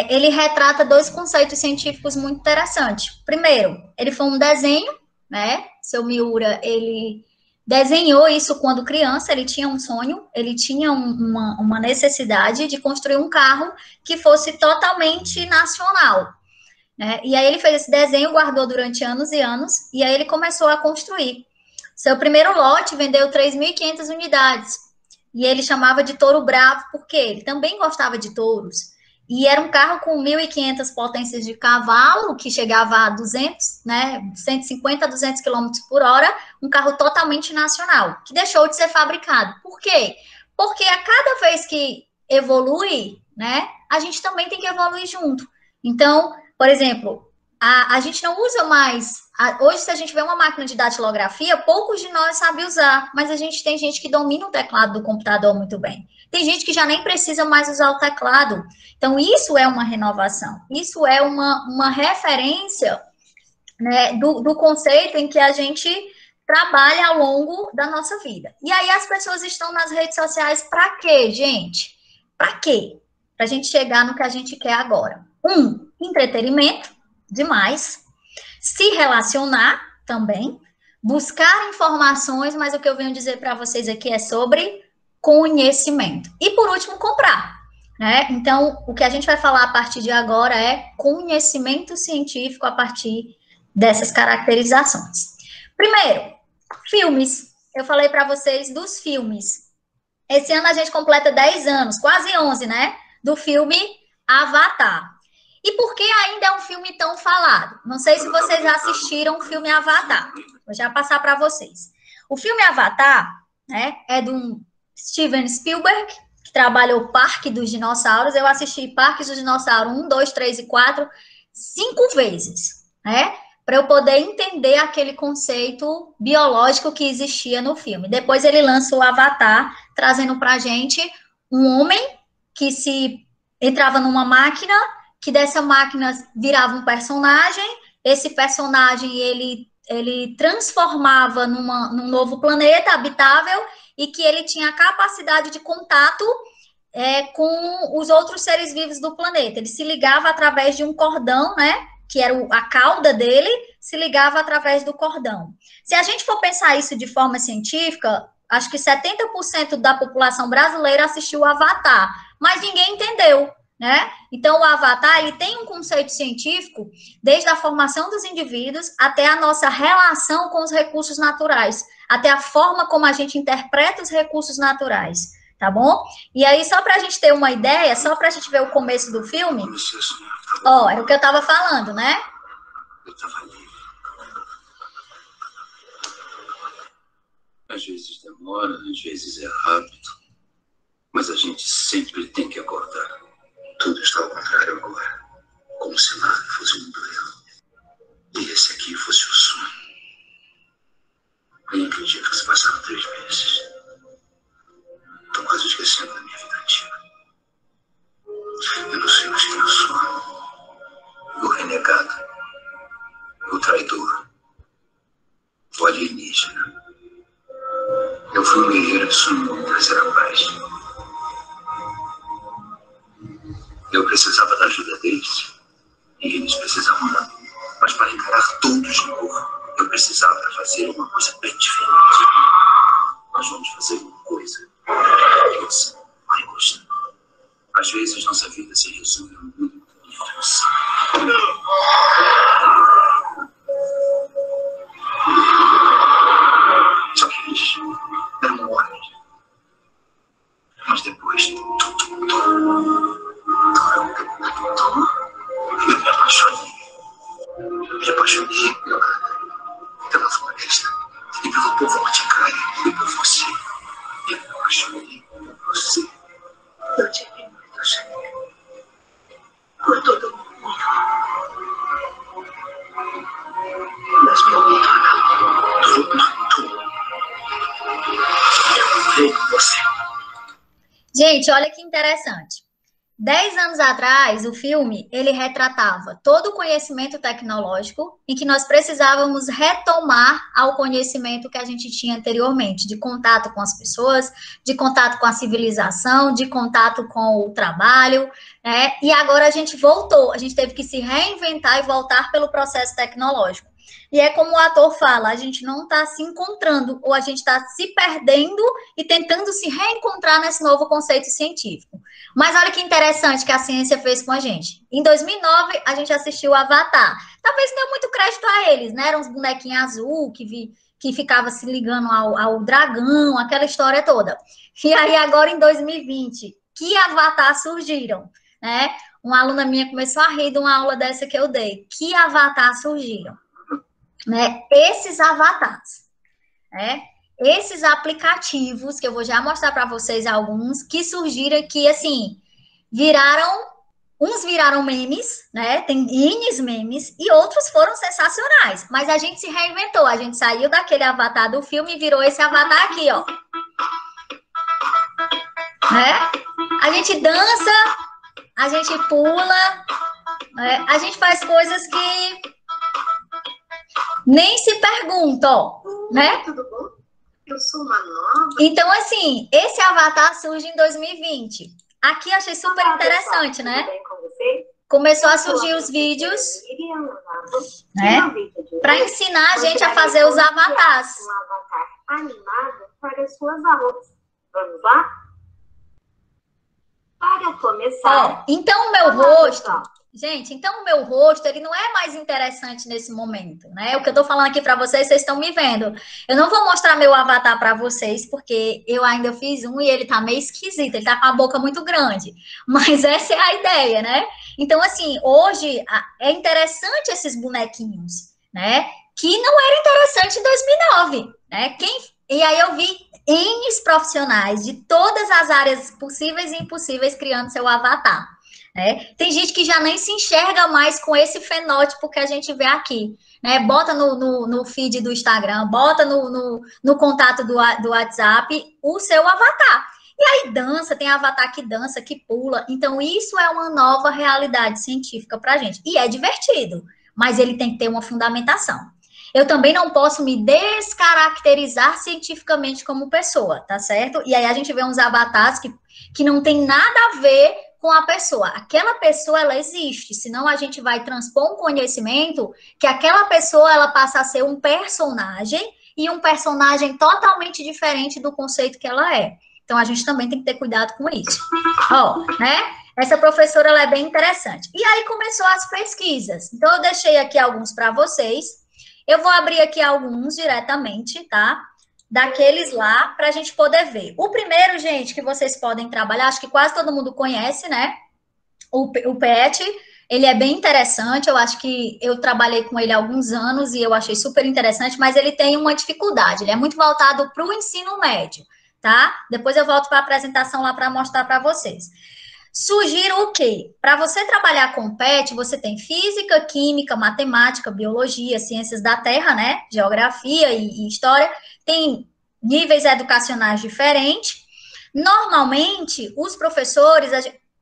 ele retrata dois conceitos científicos muito interessantes. Primeiro, ele foi um desenho, né? Seu Miura, ele desenhou isso quando criança, ele tinha um sonho, ele tinha uma necessidade de construir um carro que fosse totalmente nacional, né? E aí ele fez esse desenho, guardou durante anos e anos, e aí ele começou a construir. Seu primeiro lote vendeu 3.500 unidades, e ele chamava de Touro Bravo, porque ele também gostava de touros. E era um carro com 1.500 potências de cavalo, que chegava a 200, né, 150 a 200 km por hora, um carro totalmente nacional, que deixou de ser fabricado. Por quê? Porque a cada vez que evolui, né, a gente também tem que evoluir junto. Então, por exemplo, a gente não usa mais... Hoje, se a gente vê uma máquina de datilografia, poucos de nós sabem usar, mas tem gente que domina o teclado do computador muito bem. Tem gente que já nem precisa mais usar o teclado. Então, isso é uma renovação. Isso é uma referência, né, do conceito em que a gente trabalha ao longo da nossa vida. E aí as pessoas estão nas redes sociais para quê, gente? Para quê? Para a gente chegar no que a gente quer agora. Entretenimento, demais. Se relacionar também. Buscar informações, mas o que eu venho dizer para vocês aqui é sobre conhecimento. E, por último, comprar, né? Então, o que a gente vai falar a partir de agora é conhecimento científico a partir dessas caracterizações. Primeiro, filmes. Eu falei para vocês dos filmes. Esse ano a gente completa 10 anos, quase 11, né? Do filme Avatar. E por que ainda é um filme tão falado? Não sei se vocês já assistiram o filme Avatar. Vou já passar para vocês. O filme Avatar, né, é do Steven Spielberg, que trabalhou Parque dos Dinossauros. Eu assisti Parques dos Dinossauros 1, 2, 3 e 4, 5 vezes, né? Para eu poder entender aquele conceito biológico que existia no filme. Depois ele lança o Avatar, trazendo para a gente um homem que se entrava numa máquina, que dessa máquina virava um personagem, esse personagem ele transformava num novo planeta habitável e que ele tinha a capacidade de contato com os outros seres vivos do planeta. Ele se ligava através de um cordão, né, que era a cauda dele, se ligava através do cordão. Se a gente for pensar isso de forma científica, acho que 70% da população brasileira assistiu o Avatar, mas ninguém entendeu, né? Então, o Avatar, ele tem um conceito científico desde a formação dos indivíduos até a nossa relação com os recursos naturais, até a forma como a gente interpreta os recursos naturais, tá bom? E aí, só para a gente ter uma ideia, só para a gente ver o começo do filme, ó, era o que eu estava falando, né? Eu estava ali. Às vezes demora, às vezes é rápido, mas a gente sempre tem que acordar. Tudo está ao contrário agora, como se nada fosse um duelo. E esse aqui fosse o sonho. Eu não acredito que se passaram 3 meses. Estou quase esquecendo da minha vida antiga. Eu não sei mais quem eu sou. O renegado, o traidor, o alienígena. Eu fui um guerreiro que sonhou em trazer a paz. Eu precisava da ajuda deles e eles precisavam da minha. Mas para encarar todos de novo, eu precisava fazer uma coisa bem diferente. Nós vamos fazer uma coisa que você vai gostar. Às vezes nossa vida se resume a um mundo de força. Só que eles eram homens. Mas depois eu me apaixonei. Me apaixonei pela floresta e pelo povo Moticária e por você. Eu me apaixonei por você. Eu te vi muito, Xavier. Por todo mundo. Mas meu mundo acabou. Tudo. Eu morri com você. Gente, olha que interessante. 10 anos atrás, o filme, ele retratava todo o conhecimento tecnológico em que nós precisávamos retomar ao conhecimento que a gente tinha anteriormente, de contato com as pessoas, de contato com a civilização, de contato com o trabalho, né? E agora a gente voltou, a gente teve que se reinventar e voltar pelo processo tecnológico. E é como o ator fala, a gente não está se encontrando, ou a gente está se perdendo e tentando se reencontrar nesse novo conceito científico. Mas olha que interessante que a ciência fez com a gente. Em 2009, a gente assistiu Avatar. Talvez não dê muito crédito a eles, né? Eram uns bonequinhos azul que ficava se ligando ao dragão, aquela história toda. E aí, agora em 2020, que Avatar surgiram, né? Uma aluna minha começou a rir de uma aula dessa que eu dei. Que Avatar surgiram? Né? Esses avatares, né? Esses aplicativos, que eu vou já mostrar para vocês alguns, que surgiram aqui, assim, uns viraram memes, né? Tem N memes, e outros foram sensacionais. Mas a gente se reinventou, a gente saiu daquele avatar do filme e virou esse avatar aqui, ó. Né? A gente dança, a gente pula, né? A gente faz coisas que nem se pergunta, ó, né? Tudo bom? Eu sou uma nova. Então, assim, esse avatar surge em 2020. Aqui eu achei super interessante, né? Tudo bem com você? Começou a surgir os vídeos, né? Para ensinar a gente a fazer os avatares. Um avatar animado para as suas aulas. Vamos lá? Para começar. Ó, então o meu rosto... Gente, então o meu rosto, ele não é mais interessante nesse momento, né? O que eu tô falando aqui para vocês, vocês estão me vendo. Eu não vou mostrar meu avatar para vocês, porque eu ainda fiz um e ele tá meio esquisito, ele tá com a boca muito grande. Mas essa é a ideia, né? Então, assim, hoje é interessante esses bonequinhos, né? Que não era interessante em 2009, né? E aí eu vi N profissionais de todas as áreas possíveis e impossíveis criando seu avatar. Tem gente que já nem se enxerga mais com esse fenótipo que a gente vê aqui, né? Bota no feed do Instagram, bota no contato do WhatsApp o seu avatar. E aí dança, tem avatar que dança, que pula. Então, isso é uma nova realidade científica para a gente. E é divertido, mas ele tem que ter uma fundamentação. Eu também não posso me descaracterizar cientificamente como pessoa, tá certo? E aí a gente vê uns avatares que não tem nada a ver com a pessoa. Aquela pessoa, ela existe, senão a gente vai transpor um conhecimento que aquela pessoa, ela passa a ser um personagem e um personagem totalmente diferente do conceito que ela é. Então, a gente também tem que ter cuidado com isso. Ó, né? Essa professora, ela é bem interessante. E aí, começou as pesquisas. Então, eu deixei aqui alguns para vocês. Eu vou abrir aqui alguns diretamente, tá? Daqueles lá, para a gente poder ver. O primeiro, gente, que vocês podem trabalhar, acho que quase todo mundo conhece, né? O PET, ele é bem interessante, eu acho que eu trabalhei com ele há alguns anos e eu achei super interessante, mas ele tem uma dificuldade, ele é muito voltado para o ensino médio, tá? Depois eu volto para a apresentação lá para mostrar para vocês. Sugiro o quê? Para você trabalhar com PET, você tem física, química, matemática, biologia, ciências da terra, né? Geografia e história. Tem níveis educacionais diferentes. Normalmente, os professores...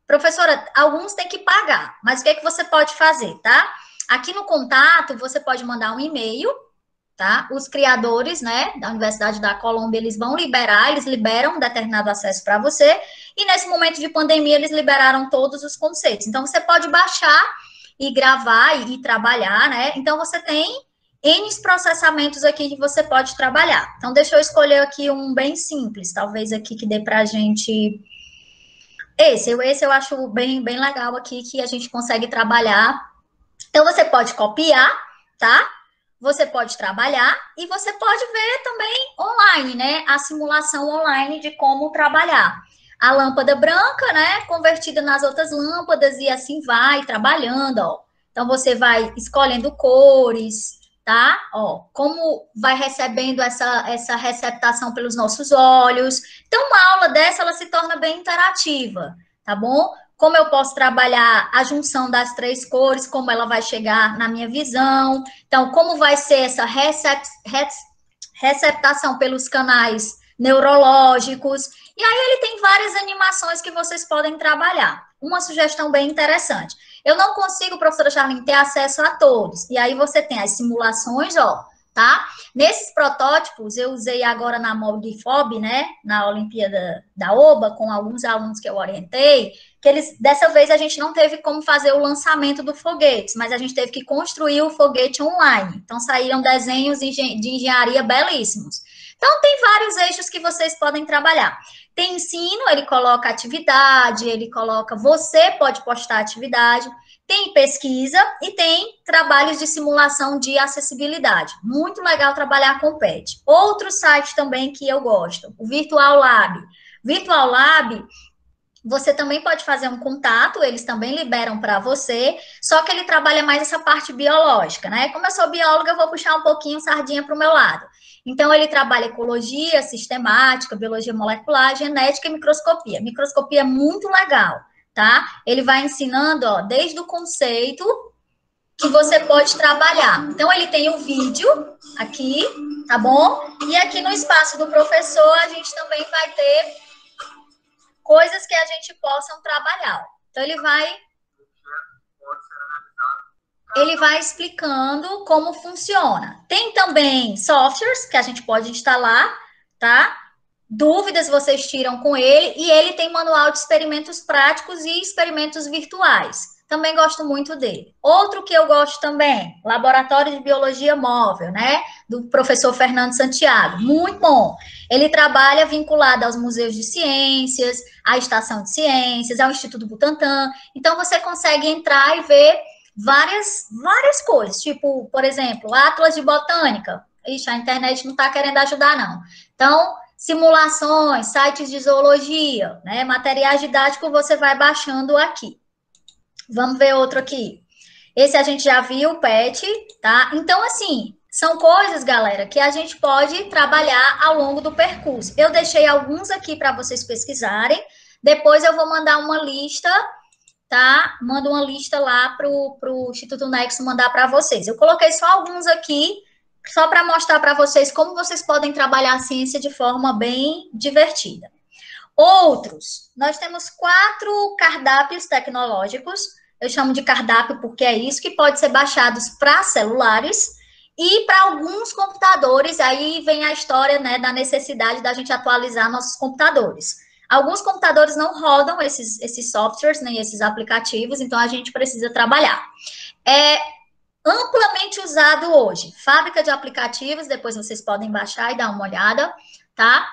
Professora, alguns têm que pagar, mas o que é que você pode fazer, tá? Aqui no contato, você pode mandar um e-mail, tá? Os criadores, né, da Universidade da Colômbia, eles vão liberar, eles liberam um determinado acesso para você, e nesse momento de pandemia, eles liberaram todos os conceitos. Então, você pode baixar e gravar e trabalhar, né? Então, você tem N processamentos aqui que você pode trabalhar. Então, deixa eu escolher aqui um bem simples, talvez aqui que dê pra gente... Esse eu acho bem legal aqui, que a gente consegue trabalhar. Então, você pode copiar, tá? Você pode trabalhar e você pode ver também online, né? A simulação online de como trabalhar. A lâmpada branca, né? Convertida nas outras lâmpadas e assim vai trabalhando, ó. Então, você vai escolhendo cores, tá? Ó, como vai recebendo essa receptação pelos nossos olhos. Então, uma aula dessa, ela se torna bem interativa, tá bom? Como eu posso trabalhar a junção das três cores, como ela vai chegar na minha visão. Então, como vai ser essa receptação pelos canais neurológicos, e aí ele tem várias animações que vocês podem trabalhar. Uma sugestão bem interessante. Eu não consigo, professora Charlene, ter acesso a todos, e aí você tem as simulações, ó, tá? Nesses protótipos, eu usei agora na MOBFOB, né, na Olimpíada da OBA, com alguns alunos que eu orientei, que eles, dessa vez a gente não teve como fazer o lançamento do foguete, mas a gente teve que construir o foguete online. Então, saíram desenhos de engenharia belíssimos. Então, tem vários eixos que vocês podem trabalhar. Tem ensino, ele coloca atividade, ele coloca, você pode postar atividade, tem pesquisa e tem trabalhos de simulação de acessibilidade. Muito legal trabalhar com o PET. Outro site também que eu gosto, o Virtual Lab. Virtual Lab, você também pode fazer um contato, eles também liberam para você, só que ele trabalha mais essa parte biológica, né? Como eu sou bióloga, eu vou puxar um pouquinho sardinha para o meu lado. Então, ele trabalha ecologia, sistemática, biologia molecular, genética e microscopia. Microscopia é muito legal, tá? Ele vai ensinando, ó, desde o conceito que você pode trabalhar. Então, ele tem o vídeo aqui, tá bom? E aqui no espaço do professor, a gente também vai ter coisas que a gente possa trabalhar. Então, ele vai explicando como funciona. Tem também softwares que a gente pode instalar, tá? Dúvidas vocês tiram com ele, e ele tem manual de experimentos práticos e experimentos virtuais. Também gosto muito dele. Outro que eu gosto também, Laboratório de Biologia Móvel, né? Do professor Fernando Santiago. Muito bom. Ele trabalha vinculado aos museus de ciências, à Estação de Ciências, ao Instituto Butantan. Então, você consegue entrar e ver várias coisas, tipo, por exemplo, Atlas de Botânica. Ixi, a internet não está querendo ajudar, não. Então, simulações, sites de zoologia, né? Materiais didáticos você vai baixando aqui. Vamos ver outro aqui. Esse a gente já viu, o PET, tá? Então, assim, são coisas, galera, que a gente pode trabalhar ao longo do percurso. Eu deixei alguns aqui para vocês pesquisarem. Depois eu vou mandar uma lista, tá? Mando uma lista lá para o Instituto Nexo mandar para vocês. Eu coloquei só alguns aqui, só para mostrar para vocês como vocês podem trabalhar a ciência de forma bem divertida. Outros, nós temos 4 cardápios tecnológicos. Eu chamo de cardápio porque é isso, que pode ser baixados para celulares e para alguns computadores. Aí vem a história, né, da necessidade da gente atualizar nossos computadores. Alguns computadores não rodam esses softwares, nem esses aplicativos, então a gente precisa trabalhar. É amplamente usado hoje. Fábrica de aplicativos, depois vocês podem baixar e dar uma olhada, tá?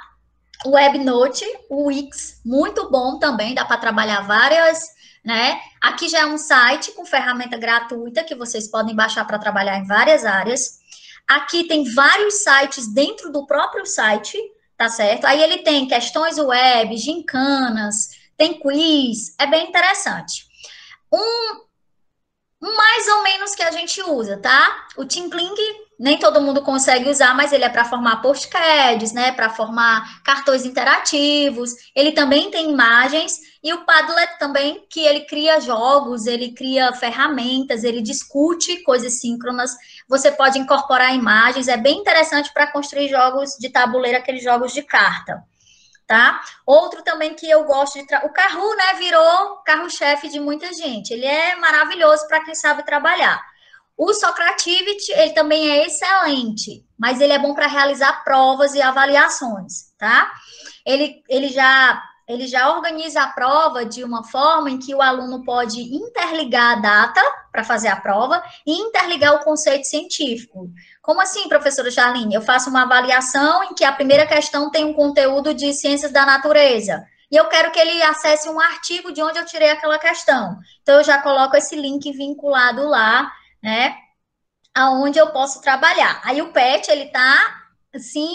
O WebNote, o Wix, muito bom também, dá para trabalhar várias, né? Aqui já é um site com ferramenta gratuita que vocês podem baixar para trabalhar em várias áreas. Aqui tem vários sites dentro do próprio site, tá certo? Aí ele tem questões web, gincanas, tem quiz, é bem interessante. Mais ou menos que a gente usa, tá? O TeamKling, nem todo mundo consegue usar, mas ele é para formar postcards, né? Para formar cartões interativos. Ele também tem imagens. E o Padlet também, que ele cria jogos, ele cria ferramentas, ele discute coisas síncronas. Você pode incorporar imagens. É bem interessante para construir jogos de tabuleiro, aqueles jogos de carta. Tá? Outro também que eu gosto de... O Kahoot, né, virou carro-chefe de muita gente. Ele é maravilhoso para quem sabe trabalhar. O Socrativity, ele também é excelente, mas ele é bom para realizar provas e avaliações, tá? Ele já organiza a prova de uma forma em que o aluno pode interligar a data para fazer a prova e interligar o conceito científico. Como assim, professora Charlene? Eu faço uma avaliação em que a primeira questão tem um conteúdo de ciências da natureza, e eu quero que ele acesse um artigo de onde eu tirei aquela questão. Então, eu já coloco esse link vinculado lá, né, aonde eu posso trabalhar. Aí o PET, ele tá, assim,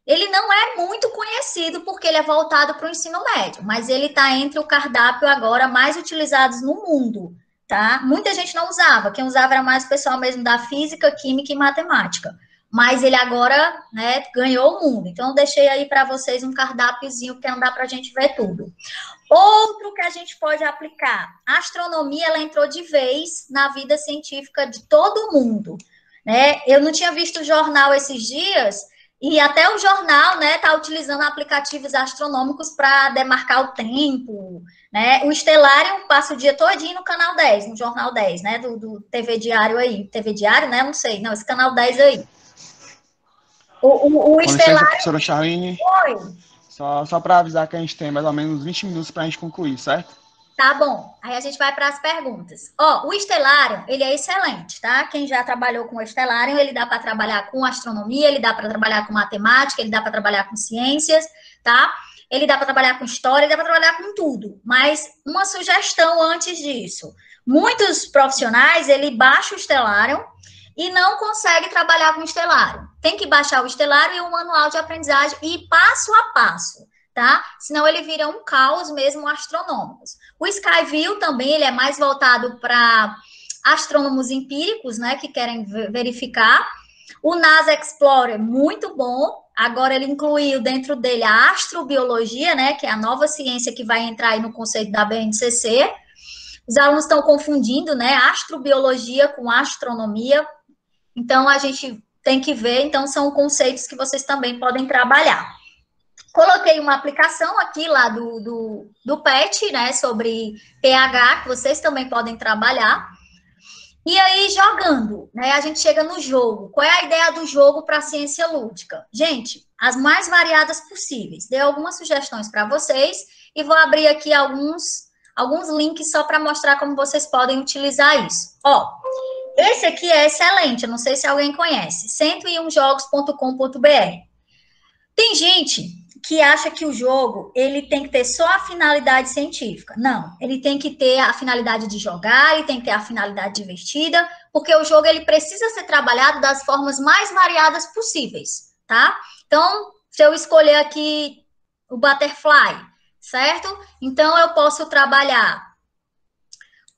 ele não é muito conhecido porque ele é voltado para o ensino médio, mas ele tá entre o cardápio agora mais utilizados no mundo, tá? Muita gente não usava, quem usava era mais o pessoal mesmo da física, química e matemática. Mas ele agora, né, ganhou o mundo. Então, eu deixei aí para vocês um cardápiozinho, porque não dá para a gente ver tudo. Outro que a gente pode aplicar, a astronomia, ela entrou de vez na vida científica de todo mundo, né? Eu não tinha visto o jornal esses dias, E até o jornal, né, está utilizando aplicativos astronômicos para demarcar o tempo, né? O Stellarium passa o dia todinho no canal 10, no jornal 10, né, do TV Diário aí. TV Diário, né? Não sei, não, esse canal 10 aí. O Com licença, Stellarium... professora Charline. Oi. Só para avisar que a gente tem mais ou menos 20 minutos para a gente concluir, certo? Tá bom, aí a gente vai para as perguntas. Ó, o Stellarium, ele é excelente, tá? Quem já trabalhou com o Stellarium, ele dá para trabalhar com astronomia, ele dá para trabalhar com matemática, ele dá para trabalhar com ciências, tá? Ele dá para trabalhar com história, ele dá para trabalhar com tudo. Mas uma sugestão antes disso. Muitos profissionais, ele baixa o Stellarium e não consegue trabalhar com o Stellarium. Tem que baixar o Stellarium e o manual de aprendizagem e ir passo a passo, tá? Senão ele vira um caos mesmo astronômico. O Skyview também, ele é mais voltado para astrônomos empíricos, né, que querem verificar. O NASA Explorer, muito bom. Agora ele incluiu dentro dele a astrobiologia, né, que é a nova ciência que vai entrar aí no conceito da BNCC. Os alunos estão confundindo, né, astrobiologia com astronomia. Então, a gente tem que ver, então, são conceitos que vocês também podem trabalhar. Coloquei uma aplicação aqui lá do PET, né, sobre pH, que vocês também podem trabalhar. E aí, jogando, né, a gente chega no jogo. Qual é a ideia do jogo para a ciência lúdica? Gente, as mais variadas possíveis. Dei algumas sugestões para vocês e vou abrir aqui alguns links só para mostrar como vocês podem utilizar isso. Ó, esse aqui é excelente, eu não sei se alguém conhece, 101jogos.com.br. Tem gente que acha que o jogo, ele tem que ter só a finalidade científica. Não, ele tem que ter a finalidade de jogar, ele tem que ter a finalidade divertida, porque o jogo, ele precisa ser trabalhado das formas mais variadas possíveis, tá? Então, se eu escolher aqui o Butterfly, certo? Então, eu posso trabalhar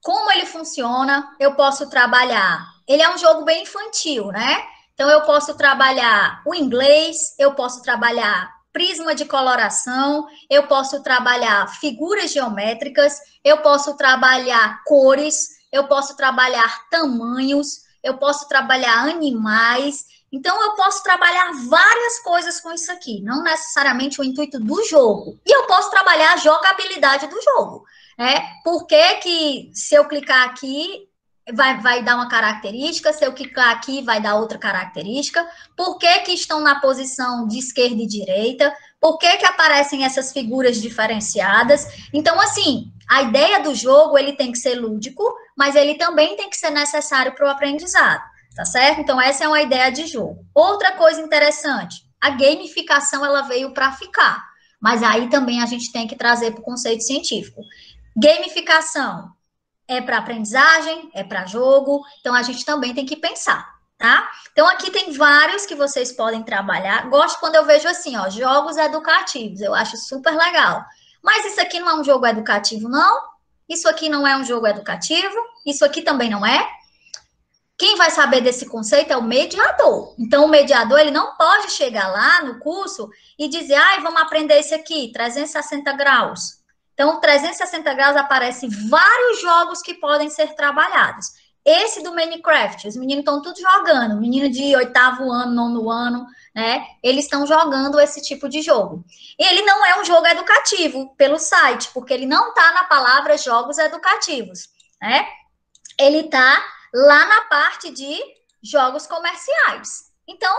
como ele funciona, eu posso trabalhar... Ele é um jogo bem infantil, né? Então, eu posso trabalhar o inglês, eu posso trabalhar prisma de coloração, eu posso trabalhar figuras geométricas, eu posso trabalhar cores, eu posso trabalhar tamanhos, eu posso trabalhar animais. Então, eu posso trabalhar várias coisas com isso aqui, não necessariamente o intuito do jogo. E eu posso trabalhar a jogabilidade do jogo, né? Por que se eu clicar aqui... Vai dar uma característica, se eu clicar aqui, vai dar outra característica. Por que estão na posição de esquerda e direita? Por que aparecem essas figuras diferenciadas? Então, assim, a ideia do jogo, ele tem que ser lúdico, mas ele também tem que ser necessário para o aprendizado, tá certo? Então, essa é uma ideia de jogo. Outra coisa interessante, a gamificação, ela veio para ficar, mas aí também a gente tem que trazer para o conceito científico. Gamificação é para aprendizagem, é para jogo, então a gente também tem que pensar, tá? Então aqui tem vários que vocês podem trabalhar. Gosto quando eu vejo assim, ó, jogos educativos, eu acho super legal. Mas isso aqui não é um jogo educativo, não? Isso aqui não é um jogo educativo? Isso aqui também não é? Quem vai saber desse conceito é o mediador. Então, o mediador, ele não pode chegar lá no curso e dizer, vamos aprender esse aqui, 360 graus. Então, 360 graus aparece vários jogos que podem ser trabalhados. Esse do Minecraft, os meninos estão tudo jogando, menino de 8º ano, 9º ano, né? Eles estão jogando esse tipo de jogo. E ele não é um jogo educativo pelo site, porque ele não está na palavra jogos educativos, né? Ele está lá na parte de jogos comerciais. Então,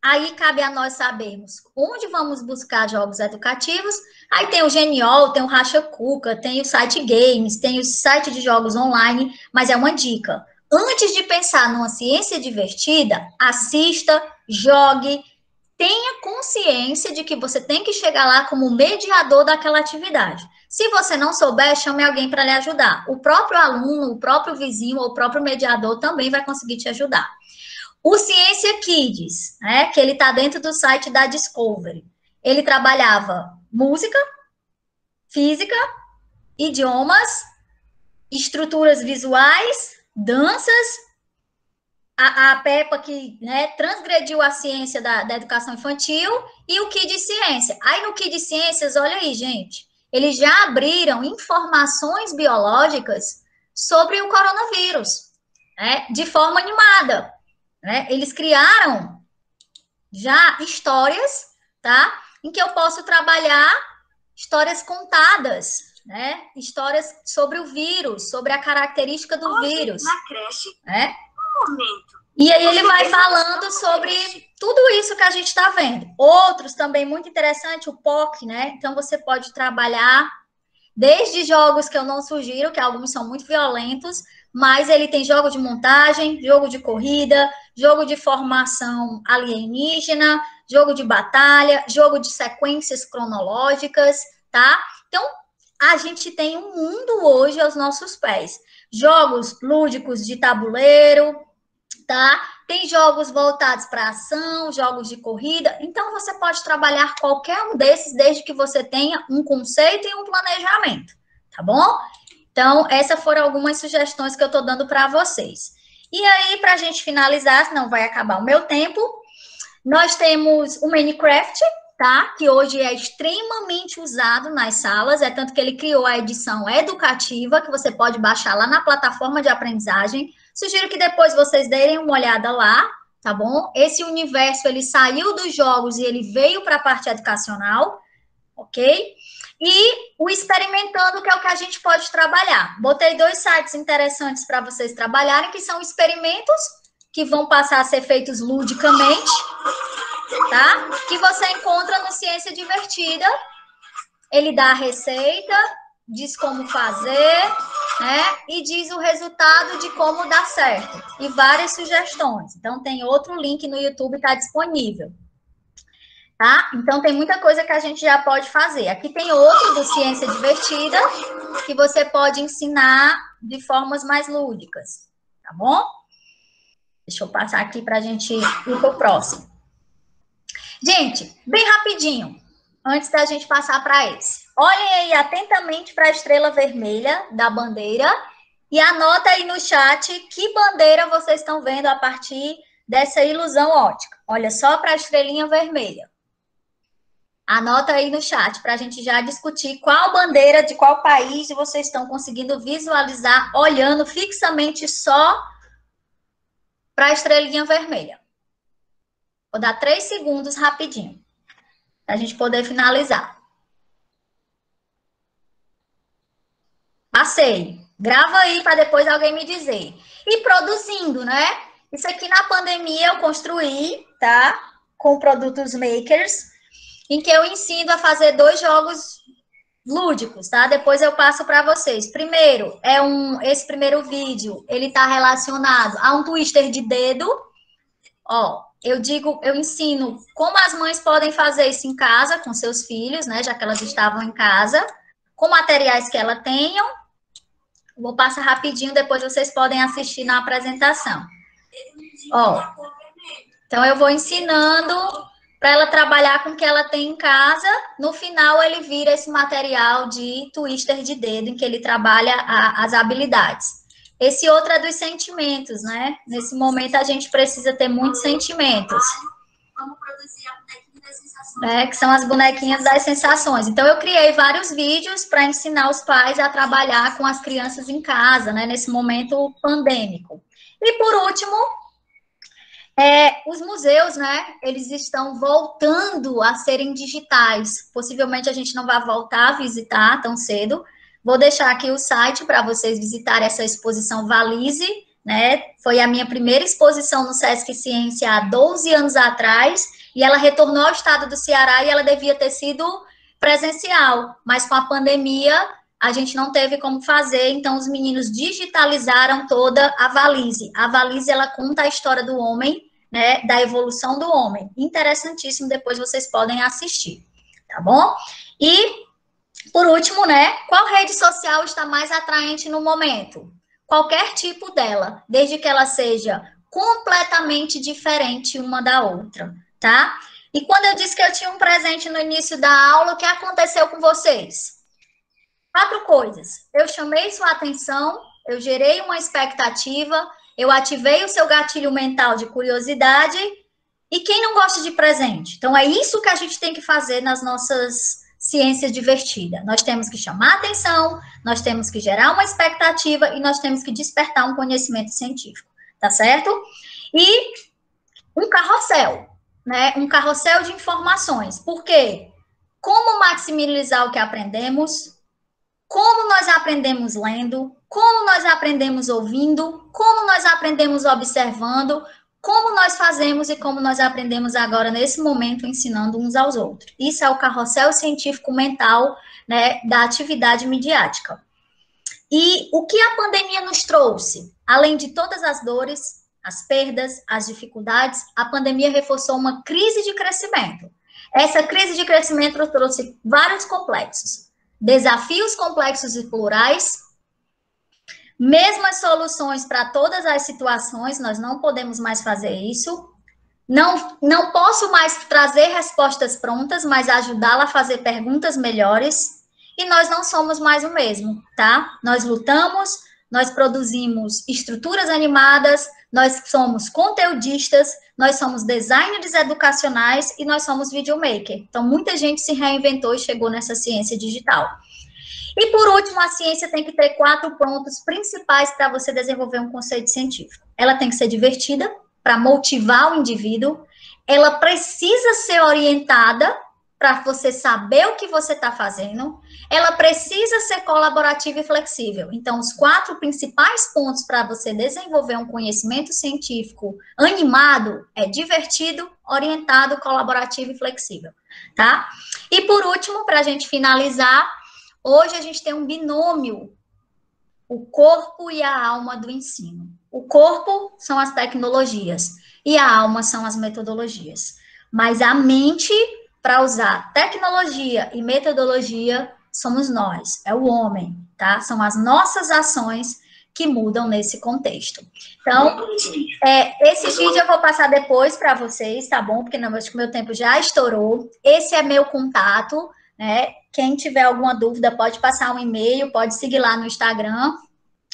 aí cabe a nós sabermos onde vamos buscar jogos educativos. Aí tem o Geniol, tem o Racha Cuca, tem o site Games, tem o site de jogos online, mas é uma dica. Antes de pensar numa ciência divertida, assista, jogue, tenha consciência de que você tem que chegar lá como mediador daquela atividade. Se você não souber, chame alguém para lhe ajudar. O próprio aluno, o próprio vizinho ou o próprio mediador também vai conseguir te ajudar. O Ciência Kids, né, que ele está dentro do site da Discovery, ele trabalhava música, física, idiomas, estruturas visuais, danças, a Peppa que, né, transgrediu a ciência da educação infantil, e o Kid Ciência. Aí no Kid Ciências, olha aí, gente, eles já abriram informações biológicas sobre o coronavírus, né, de forma animada. Né? Eles criaram já histórias, tá? Em que eu posso trabalhar histórias contadas, né? Histórias sobre o vírus, sobre a característica do vírus. Na creche, né? momento. E aí ele vai falando sobre tudo isso que a gente está vendo. Outros também muito interessante, o POC, né? Então você pode trabalhar desde jogos que eu não sugiro, que alguns são muito violentos, mas ele tem jogo de montagem, jogo de corrida, jogo de formação alienígena, jogo de batalha, jogo de sequências cronológicas, tá? Então, a gente tem um mundo hoje aos nossos pés. Jogos lúdicos de tabuleiro, tá? Tem jogos voltados para ação, jogos de corrida. Então, você pode trabalhar qualquer um desses, desde que você tenha um conceito e um planejamento, tá bom? Então, essas foram algumas sugestões que eu estou dando para vocês. E aí, para a gente finalizar, senão vai acabar o meu tempo, nós temos o Minecraft, tá? Que hoje é extremamente usado nas salas, é tanto que ele criou a edição educativa, que você pode baixar lá na plataforma de aprendizagem. Sugiro que depois vocês deem uma olhada lá, tá bom? Esse universo, ele saiu dos jogos e ele veio para a parte educacional, ok? E o experimentando, que é o que a gente pode trabalhar. Botei 2 sites interessantes para vocês trabalharem, que são experimentos, que vão passar a ser feitos ludicamente, tá? Que você encontra no Ciência Divertida. Ele dá a receita, diz como fazer, né? E diz o resultado de como dar certo. E várias sugestões. Então, tem outro link no YouTube, está disponível. Tá? Então, tem muita coisa que a gente já pode fazer. Aqui tem outro do Ciência Divertida, que você pode ensinar de formas mais lúdicas. Tá bom? Deixa eu passar aqui para a gente ir para o próximo. Gente, bem rapidinho, antes da gente passar para esse. Olhem aí atentamente para a estrela vermelha da bandeira e anota aí no chat que bandeira vocês estão vendo a partir dessa ilusão óptica. Olha só para a estrelinha vermelha. Anota aí no chat para a gente já discutir qual bandeira de qual país vocês estão conseguindo visualizar olhando fixamente só para a estrelinha vermelha. Vou dar 3 segundos rapidinho, para a gente poder finalizar. Passei. Grava aí para depois alguém me dizer. E produzindo, né? Isso aqui na pandemia eu construí, tá? Com produtos makers, em que eu ensino a fazer 2 jogos lúdicos, tá? Depois eu passo para vocês. Primeiro, esse primeiro vídeo, ele está relacionado a um twister de dedo. Ó, eu ensino como as mães podem fazer isso em casa com seus filhos, né? Já que elas estavam em casa, com materiais que elas tenham. Vou passar rapidinho, depois vocês podem assistir na apresentação. Ó, então eu vou ensinando para ela trabalhar com o que ela tem em casa. No final, ele vira esse material de twister de dedo, em que ele trabalha as habilidades. Esse outro é dos sentimentos, né? Nesse momento, a gente precisa ter muitos sentimentos. Vamos produzir a bonequinha das sensações. Que são as bonequinhas das sensações. Então, eu criei vários vídeos para ensinar os pais a trabalhar com as crianças em casa, né? Nesse momento pandêmico. E, por último, os museus, né, eles estão voltando a serem digitais. Possivelmente a gente não vai voltar a visitar tão cedo. Vou deixar aqui o site para vocês visitarem essa exposição Valise, né? Foi a minha primeira exposição no Sesc Ciência há 12 anos atrás, e ela retornou ao estado do Ceará e ela devia ter sido presencial, mas com a pandemia a gente não teve como fazer, então os meninos digitalizaram toda a Valise. A Valise, ela conta a história do homem, né, da evolução do homem. Interessantíssimo, depois vocês podem assistir, tá bom? E, por último, né, qual rede social está mais atraente no momento? Qualquer tipo dela, desde que ela seja completamente diferente uma da outra, tá? E quando eu disse que eu tinha um presente no início da aula, o que aconteceu com vocês? 4 coisas. Eu chamei sua atenção, eu gerei uma expectativa, eu ativei o seu gatilho mental de curiosidade. E quem não gosta de presente? Então, é isso que a gente tem que fazer nas nossas ciências divertidas. Nós temos que chamar atenção, nós temos que gerar uma expectativa e nós temos que despertar um conhecimento científico, tá certo? E um carrossel. né, um carrossel de informações. Por quê? Como maximizar o que aprendemos, como nós aprendemos lendo, como nós aprendemos ouvindo, como nós aprendemos observando, como nós fazemos e como nós aprendemos agora, nesse momento, ensinando uns aos outros. Isso é o carrossel científico mental, né, da atividade midiática. E o que a pandemia nos trouxe? Além de todas as dores, as perdas, as dificuldades, a pandemia reforçou uma crise de crescimento. Essa crise de crescimento trouxe vários complexos. Desafios complexos e plurais, mesmas soluções para todas as situações, nós não podemos mais fazer isso. Não posso mais trazer respostas prontas, mas ajudá-la a fazer perguntas melhores. E nós não somos mais o mesmo, tá? Nós lutamos, nós produzimos estruturas animadas, nós somos conteudistas, nós somos designers educacionais e nós somos videomaker. Então, muita gente se reinventou e chegou nessa ciência digital. E, por último, a ciência tem que ter 4 pontos principais para você desenvolver um conceito científico. Ela tem que ser divertida, para motivar o indivíduo. Ela precisa ser orientada, para você saber o que você está fazendo. Ela precisa ser colaborativa e flexível. Então, os 4 principais pontos para você desenvolver um conhecimento científico animado é divertido, orientado, colaborativo e flexível, tá? E, por último, para a gente finalizar, hoje a gente tem um binômio, o corpo e a alma do ensino. O corpo são as tecnologias e a alma são as metodologias. Mas a mente, para usar tecnologia e metodologia, somos nós, é o homem, tá? São as nossas ações que mudam nesse contexto. Então, esse vídeo eu vou passar depois para vocês, tá bom? Porque não, acho que meu tempo já estourou. Esse é meu contato, né? Quem tiver alguma dúvida pode passar um e-mail, pode seguir lá no Instagram.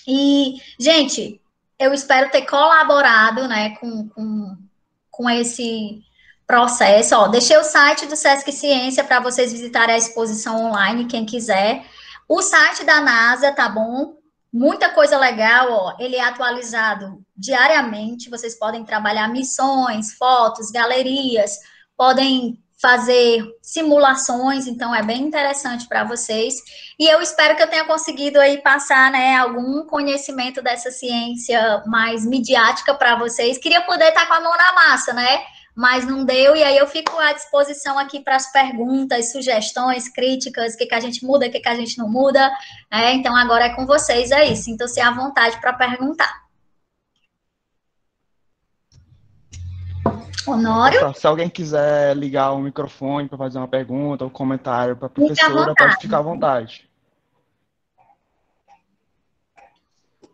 E, gente, eu espero ter colaborado, né, com esse processo. Ó, deixei o site do Sesc Ciência para vocês visitarem a exposição online, quem quiser. O site da NASA, tá bom? Muita coisa legal, ó. Ele é atualizado diariamente. Vocês podem trabalhar missões, fotos, galerias, podem fazer simulações, então é bem interessante para vocês. E eu espero que eu tenha conseguido aí passar, né, algum conhecimento dessa ciência mais midiática para vocês. Queria poder estar com a mão na massa, né? Mas não deu, e aí eu fico à disposição aqui para as perguntas, sugestões, críticas, o que a gente muda, o que a gente não muda, né? Então agora é com vocês aí, sintam-se à vontade para perguntar. Honório? Se alguém quiser ligar o microfone para fazer uma pergunta ou comentário para a professora, pode ficar à vontade. O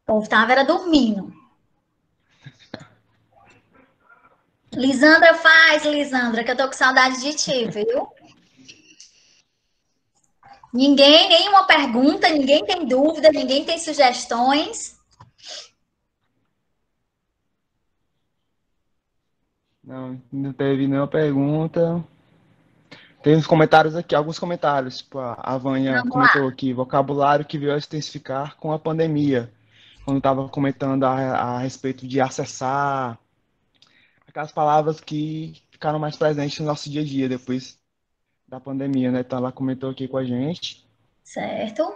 povo estava dormindo. Lisandra, Lisandra, que eu tô com saudade de ti, viu? Ninguém, nenhuma pergunta, ninguém tem dúvida, ninguém tem sugestões. Não teve nenhuma pergunta. Tem uns comentários aqui, alguns comentários. Tipo, a Vânia comentou aqui, vocabulário que veio a se intensificar com a pandemia. Quando estava comentando a respeito de acessar aquelas palavras que ficaram mais presentes no nosso dia a dia depois da pandemia, né? Então ela comentou aqui com a gente. Certo.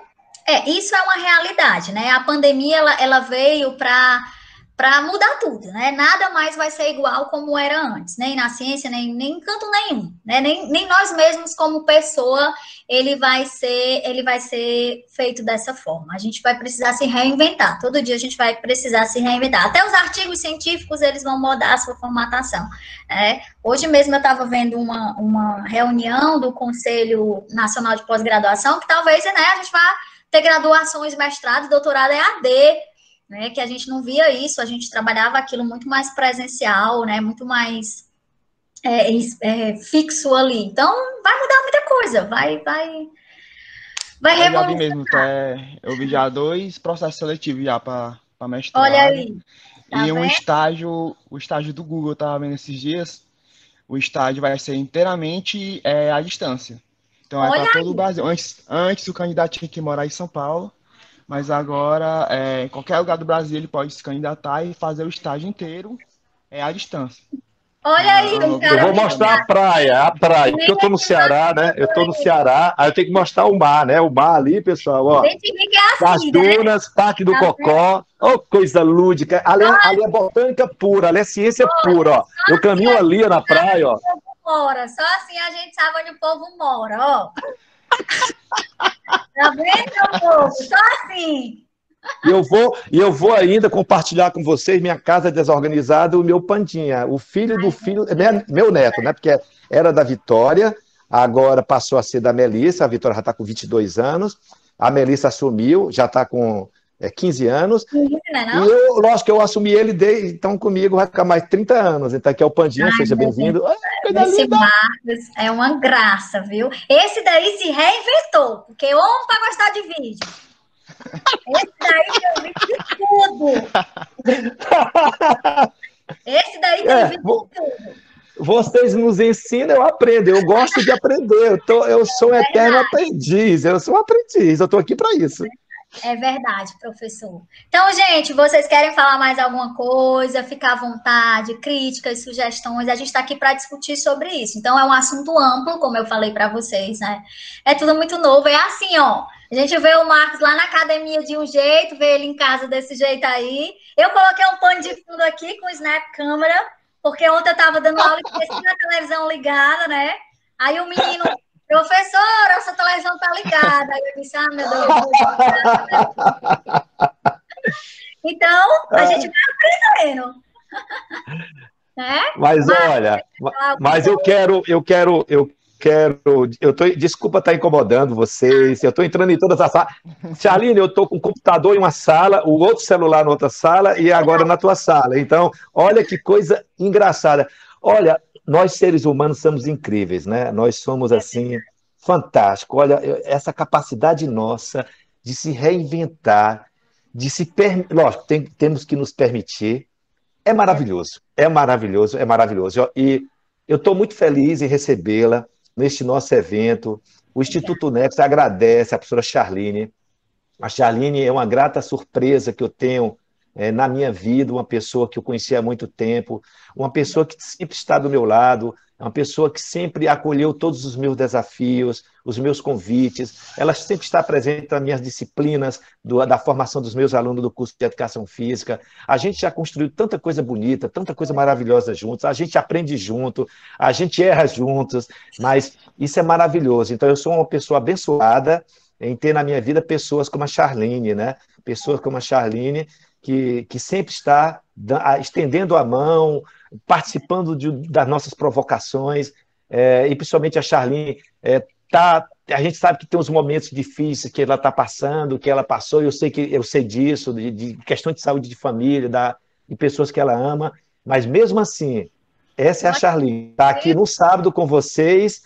Isso é uma realidade, né? A pandemia, ela veio para mudar tudo, né? Nada mais vai ser igual como era antes, nem na ciência, nem em canto nenhum, né? Nem nós mesmos como pessoa, ele vai ser feito dessa forma. A gente vai precisar se reinventar, todo dia a gente vai precisar se reinventar. Até os artigos científicos, eles vão mudar a sua formatação, né? Hoje mesmo eu estava vendo uma reunião do Conselho Nacional de Pós-Graduação, que talvez, né, a gente vá ter graduações, mestrado, doutorado EAD, né, que a gente não via isso, a gente trabalhava aquilo muito mais presencial, né, muito mais fixo ali. Então, vai mudar muita coisa, vai revolucionar. Eu vi mesmo, eu vi já 2 processos seletivos já para mestrado. Olha aí. Tá e o estágio do Google, eu estava vendo esses dias, o estágio vai ser inteiramente à distância. Então, é para todo o Brasil. Antes o candidato tinha que morar em São Paulo, mas agora, em qualquer lugar do Brasil, ele pode se candidatar e fazer o estágio inteiro à distância. Olha aí, Não, o cara. não, Eu vou mostrar a praia, porque eu tô no Ceará, né? Eu tô no Ceará, aí eu tenho que mostrar o mar, né? O mar ali, pessoal, ó. Gente, que é Das assim, né? Dunas, Parque do Tá vendo? Cocó, oh, coisa lúdica. Ali é botânica pura, ali é ciência pura, ó. Eu Assim caminho a ali gente ó, na sabe praia, ó. onde o povo mora. Só assim a gente sabe onde o povo mora, ó. Tá vendo, meu povo? Só assim. E eu vou ainda compartilhar com vocês minha casa desorganizada, o meu Pandinha, o filho do filho, meu neto, né? Porque era da Vitória, agora passou a ser da Melissa, a Vitória já está com 22 anos, a Melissa assumiu, já está com 15 anos, Né, e não? eu, lógico que eu assumi ele, então comigo vai ficar mais 30 anos, então aqui é o Pandinha, Ai, seja meu Deus. bem-vindo. Ah, coisa Esse linda! Marcos é uma graça, viu? Esse daí se reinventou, porque homem para gostar de vídeo. Esse daí tem vídeo de tudo. Esse daí tem vídeo de tudo. Vocês nos ensinam, eu aprendo, eu gosto de aprender, eu sou um eterno aprendiz, eu sou um aprendiz, eu estou aqui para isso. É verdade, professor. Então, gente, vocês querem falar mais alguma coisa? Fica à vontade, críticas, sugestões. A gente está aqui para discutir sobre isso. Então, é um assunto amplo, como eu falei para vocês, né? É tudo muito novo. É assim, ó. A gente vê o Marcos lá na academia de um jeito, vê ele em casa desse jeito aí. Eu coloquei um pano de fundo aqui com o Snap Câmera, porque ontem eu estava dando aula e esqueci a televisão ligada, né? Aí o menino, professora, essa televisão tá ligada. Aí eu disse, ah, meu Deus. Então, a gente vai aprendendo. Né? Mas olha, mas desculpa estar incomodando vocês, eu estou entrando em todas as salas. Charline, eu estou com o computador em uma sala, o outro celular na outra sala e agora na tua sala. Então, olha que coisa engraçada. Olha, nós seres humanos somos incríveis, né? Nós somos assim, fantástico. Olha, essa capacidade nossa de se reinventar, lógico, temos que nos permitir. É maravilhoso, é maravilhoso, é maravilhoso. E eu estou muito feliz em recebê-la neste nosso evento. O Instituto Nexus agradece a professora Charline. A Charline é uma grata surpresa que eu tenho na minha vida, uma pessoa que eu conheci há muito tempo, uma pessoa que sempre está do meu lado, uma pessoa que sempre acolheu todos os meus desafios, os meus convites, ela sempre está presente nas minhas disciplinas, da formação dos meus alunos do curso de Educação Física. A gente já construiu tanta coisa bonita, tanta coisa maravilhosa juntos, a gente aprende junto, a gente erra juntos, mas isso é maravilhoso. Então, eu sou uma pessoa abençoada em ter na minha vida pessoas como a Charline, né? Pessoas como a Charline, que sempre está estendendo a mão, participando das nossas provocações, e principalmente a Charline, a gente sabe que tem uns momentos difíceis que ela está passando, que ela passou, eu sei disso, de questão de saúde de família, de pessoas que ela ama, mas mesmo assim, essa é a Charline, está aqui no sábado com vocês,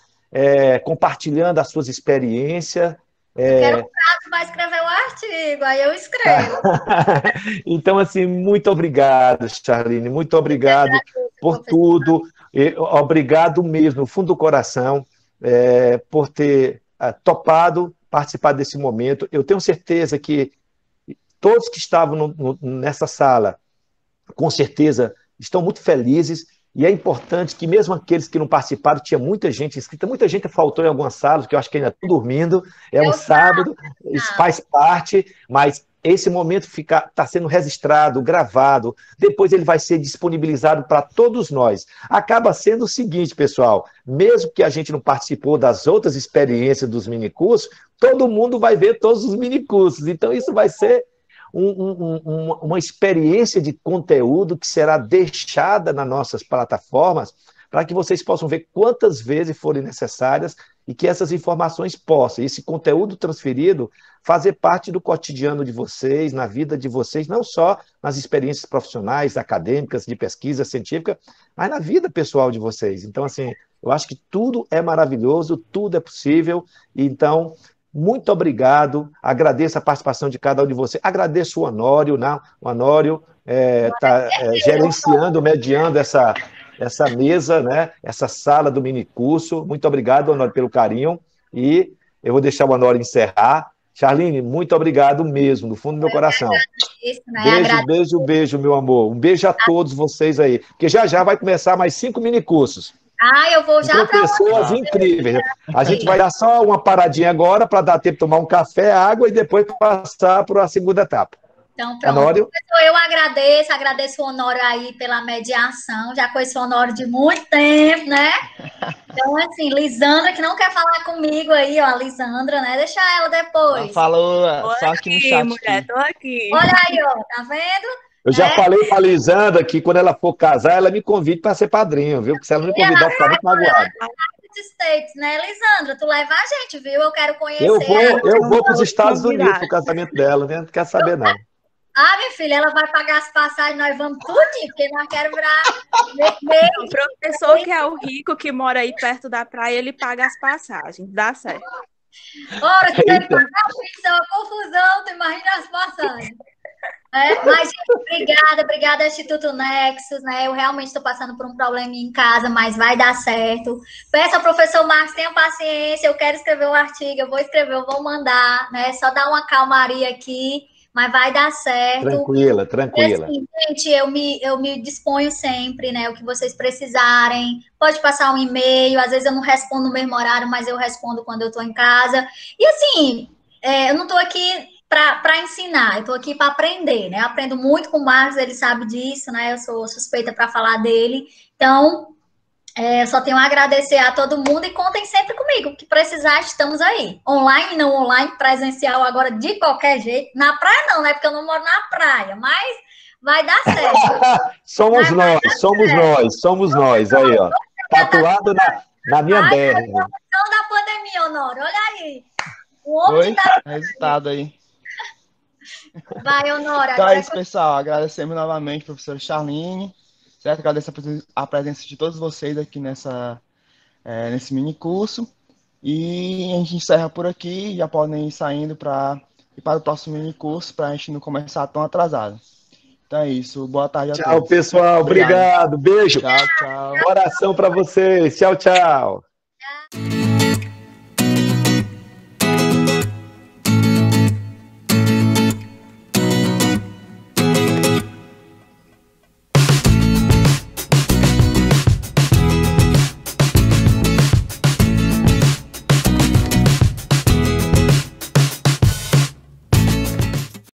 compartilhando as suas experiências. Eu quero um prazo para escrever o artigo, aí eu escrevo. Então, assim, muito obrigado, Charline, muito obrigado por tudo, obrigado mesmo, no fundo do coração, por ter topado participar desse momento. Eu tenho certeza que todos que estavam nessa sala, com certeza, estão muito felizes. E é importante que, mesmo aqueles que não participaram, tinha muita gente inscrita, muita gente faltou em algumas salas, que eu acho que ainda estão dormindo, é um sábado, isso faz parte, mas esse momento está sendo registrado, gravado, depois ele vai ser disponibilizado para todos nós. Acaba sendo o seguinte, pessoal, mesmo que a gente não participou das outras experiências dos minicursos, todo mundo vai ver todos os minicursos, então isso vai ser uma experiência de conteúdo que será deixada nas nossas plataformas para que vocês possam ver quantas vezes forem necessárias e que essas informações possam, esse conteúdo transferido, fazer parte do cotidiano de vocês, na vida de vocês, não só nas experiências profissionais, acadêmicas, de pesquisa científica, mas na vida pessoal de vocês. Então, assim, eu acho que tudo é maravilhoso, tudo é possível, então muito obrigado, agradeço a participação de cada um de vocês, agradeço o Honório, né? O Honório está gerenciando, mediando essa mesa, né? Essa sala do minicurso. Muito obrigado, Honório, pelo carinho, e eu vou deixar o Honório encerrar, Charline, muito obrigado mesmo, do fundo do meu coração. Isso, né? Beijo, beijo, beijo, meu amor. Um beijo a todos vocês aí, porque já já vai começar mais 5 minicursos. Eu vou já para pessoas incríveis. A gente vai dar só uma paradinha agora para dar tempo de tomar um café, água e depois passar para a segunda etapa. Então, pronto. Honório? Eu agradeço o Honório aí pela mediação, já conheço o Honório de muito tempo, né? Então, assim, Lisandra, que não quer falar comigo aí, ó, a Lisandra, né? Deixa ela depois. Ela falou só aqui no chat. Mulher, tô aqui. Olha aí, ó, tá vendo? Eu já falei para a Lisandra que quando ela for casar, ela me convide para ser padrinho, viu? Porque se ela não me convidar, eu vou ficar muito magoado. States, né, Lisandra? Tu leva a gente, viu? Eu quero conhecer. Eu vou para os Estados Unidos pro casamento dela, né? Não quer saber, não. Minha filha, ela vai pagar as passagens, nós vamos tudinho, porque nós queremos virar o professor que é o rico, que mora aí perto da praia, ele paga as passagens, dá certo. Ora, se ele pagar a uma confusão, tu imagina as passagens. Mas, gente, obrigada, Instituto Nexus, né? Eu realmente estou passando por um problema em casa, mas vai dar certo. Peço ao professor Marcos, tenha paciência, eu quero escrever um artigo, eu vou mandar, né? Só dar uma calmaria aqui, mas vai dar certo. Tranquila. E assim, gente, eu me disponho sempre, né? O que vocês precisarem. Pode passar um e-mail, às vezes eu não respondo no mesmo horário, mas eu respondo quando eu estou em casa. E assim, eu não estou aqui para ensinar, eu estou aqui para aprender, né? Eu aprendo muito com o Marcos, ele sabe disso, né? Eu sou suspeita para falar dele. Então, eu só tenho a agradecer a todo mundo e contem sempre comigo. O que precisar, estamos aí. Online, não online, presencial agora de qualquer jeito. Na praia não, né? Porque eu não moro na praia, mas vai dar certo. somos nós. Aí, ó. Tatuado na minha berra. Da pandemia, Honório, olha aí. Oi, resultado aí. Vai, Honório. Então é isso, pessoal. Agradecemos novamente, professora Charline. Certo? Agradeço a presença de todos vocês aqui nesse mini curso. E a gente encerra por aqui. Já podem ir saindo para o próximo mini curso, para a gente não começar tão atrasado. Então é isso. Boa tarde a todos. Tchau, pessoal. Obrigado. Beijo. Tchau. Coração para vocês. Tchau.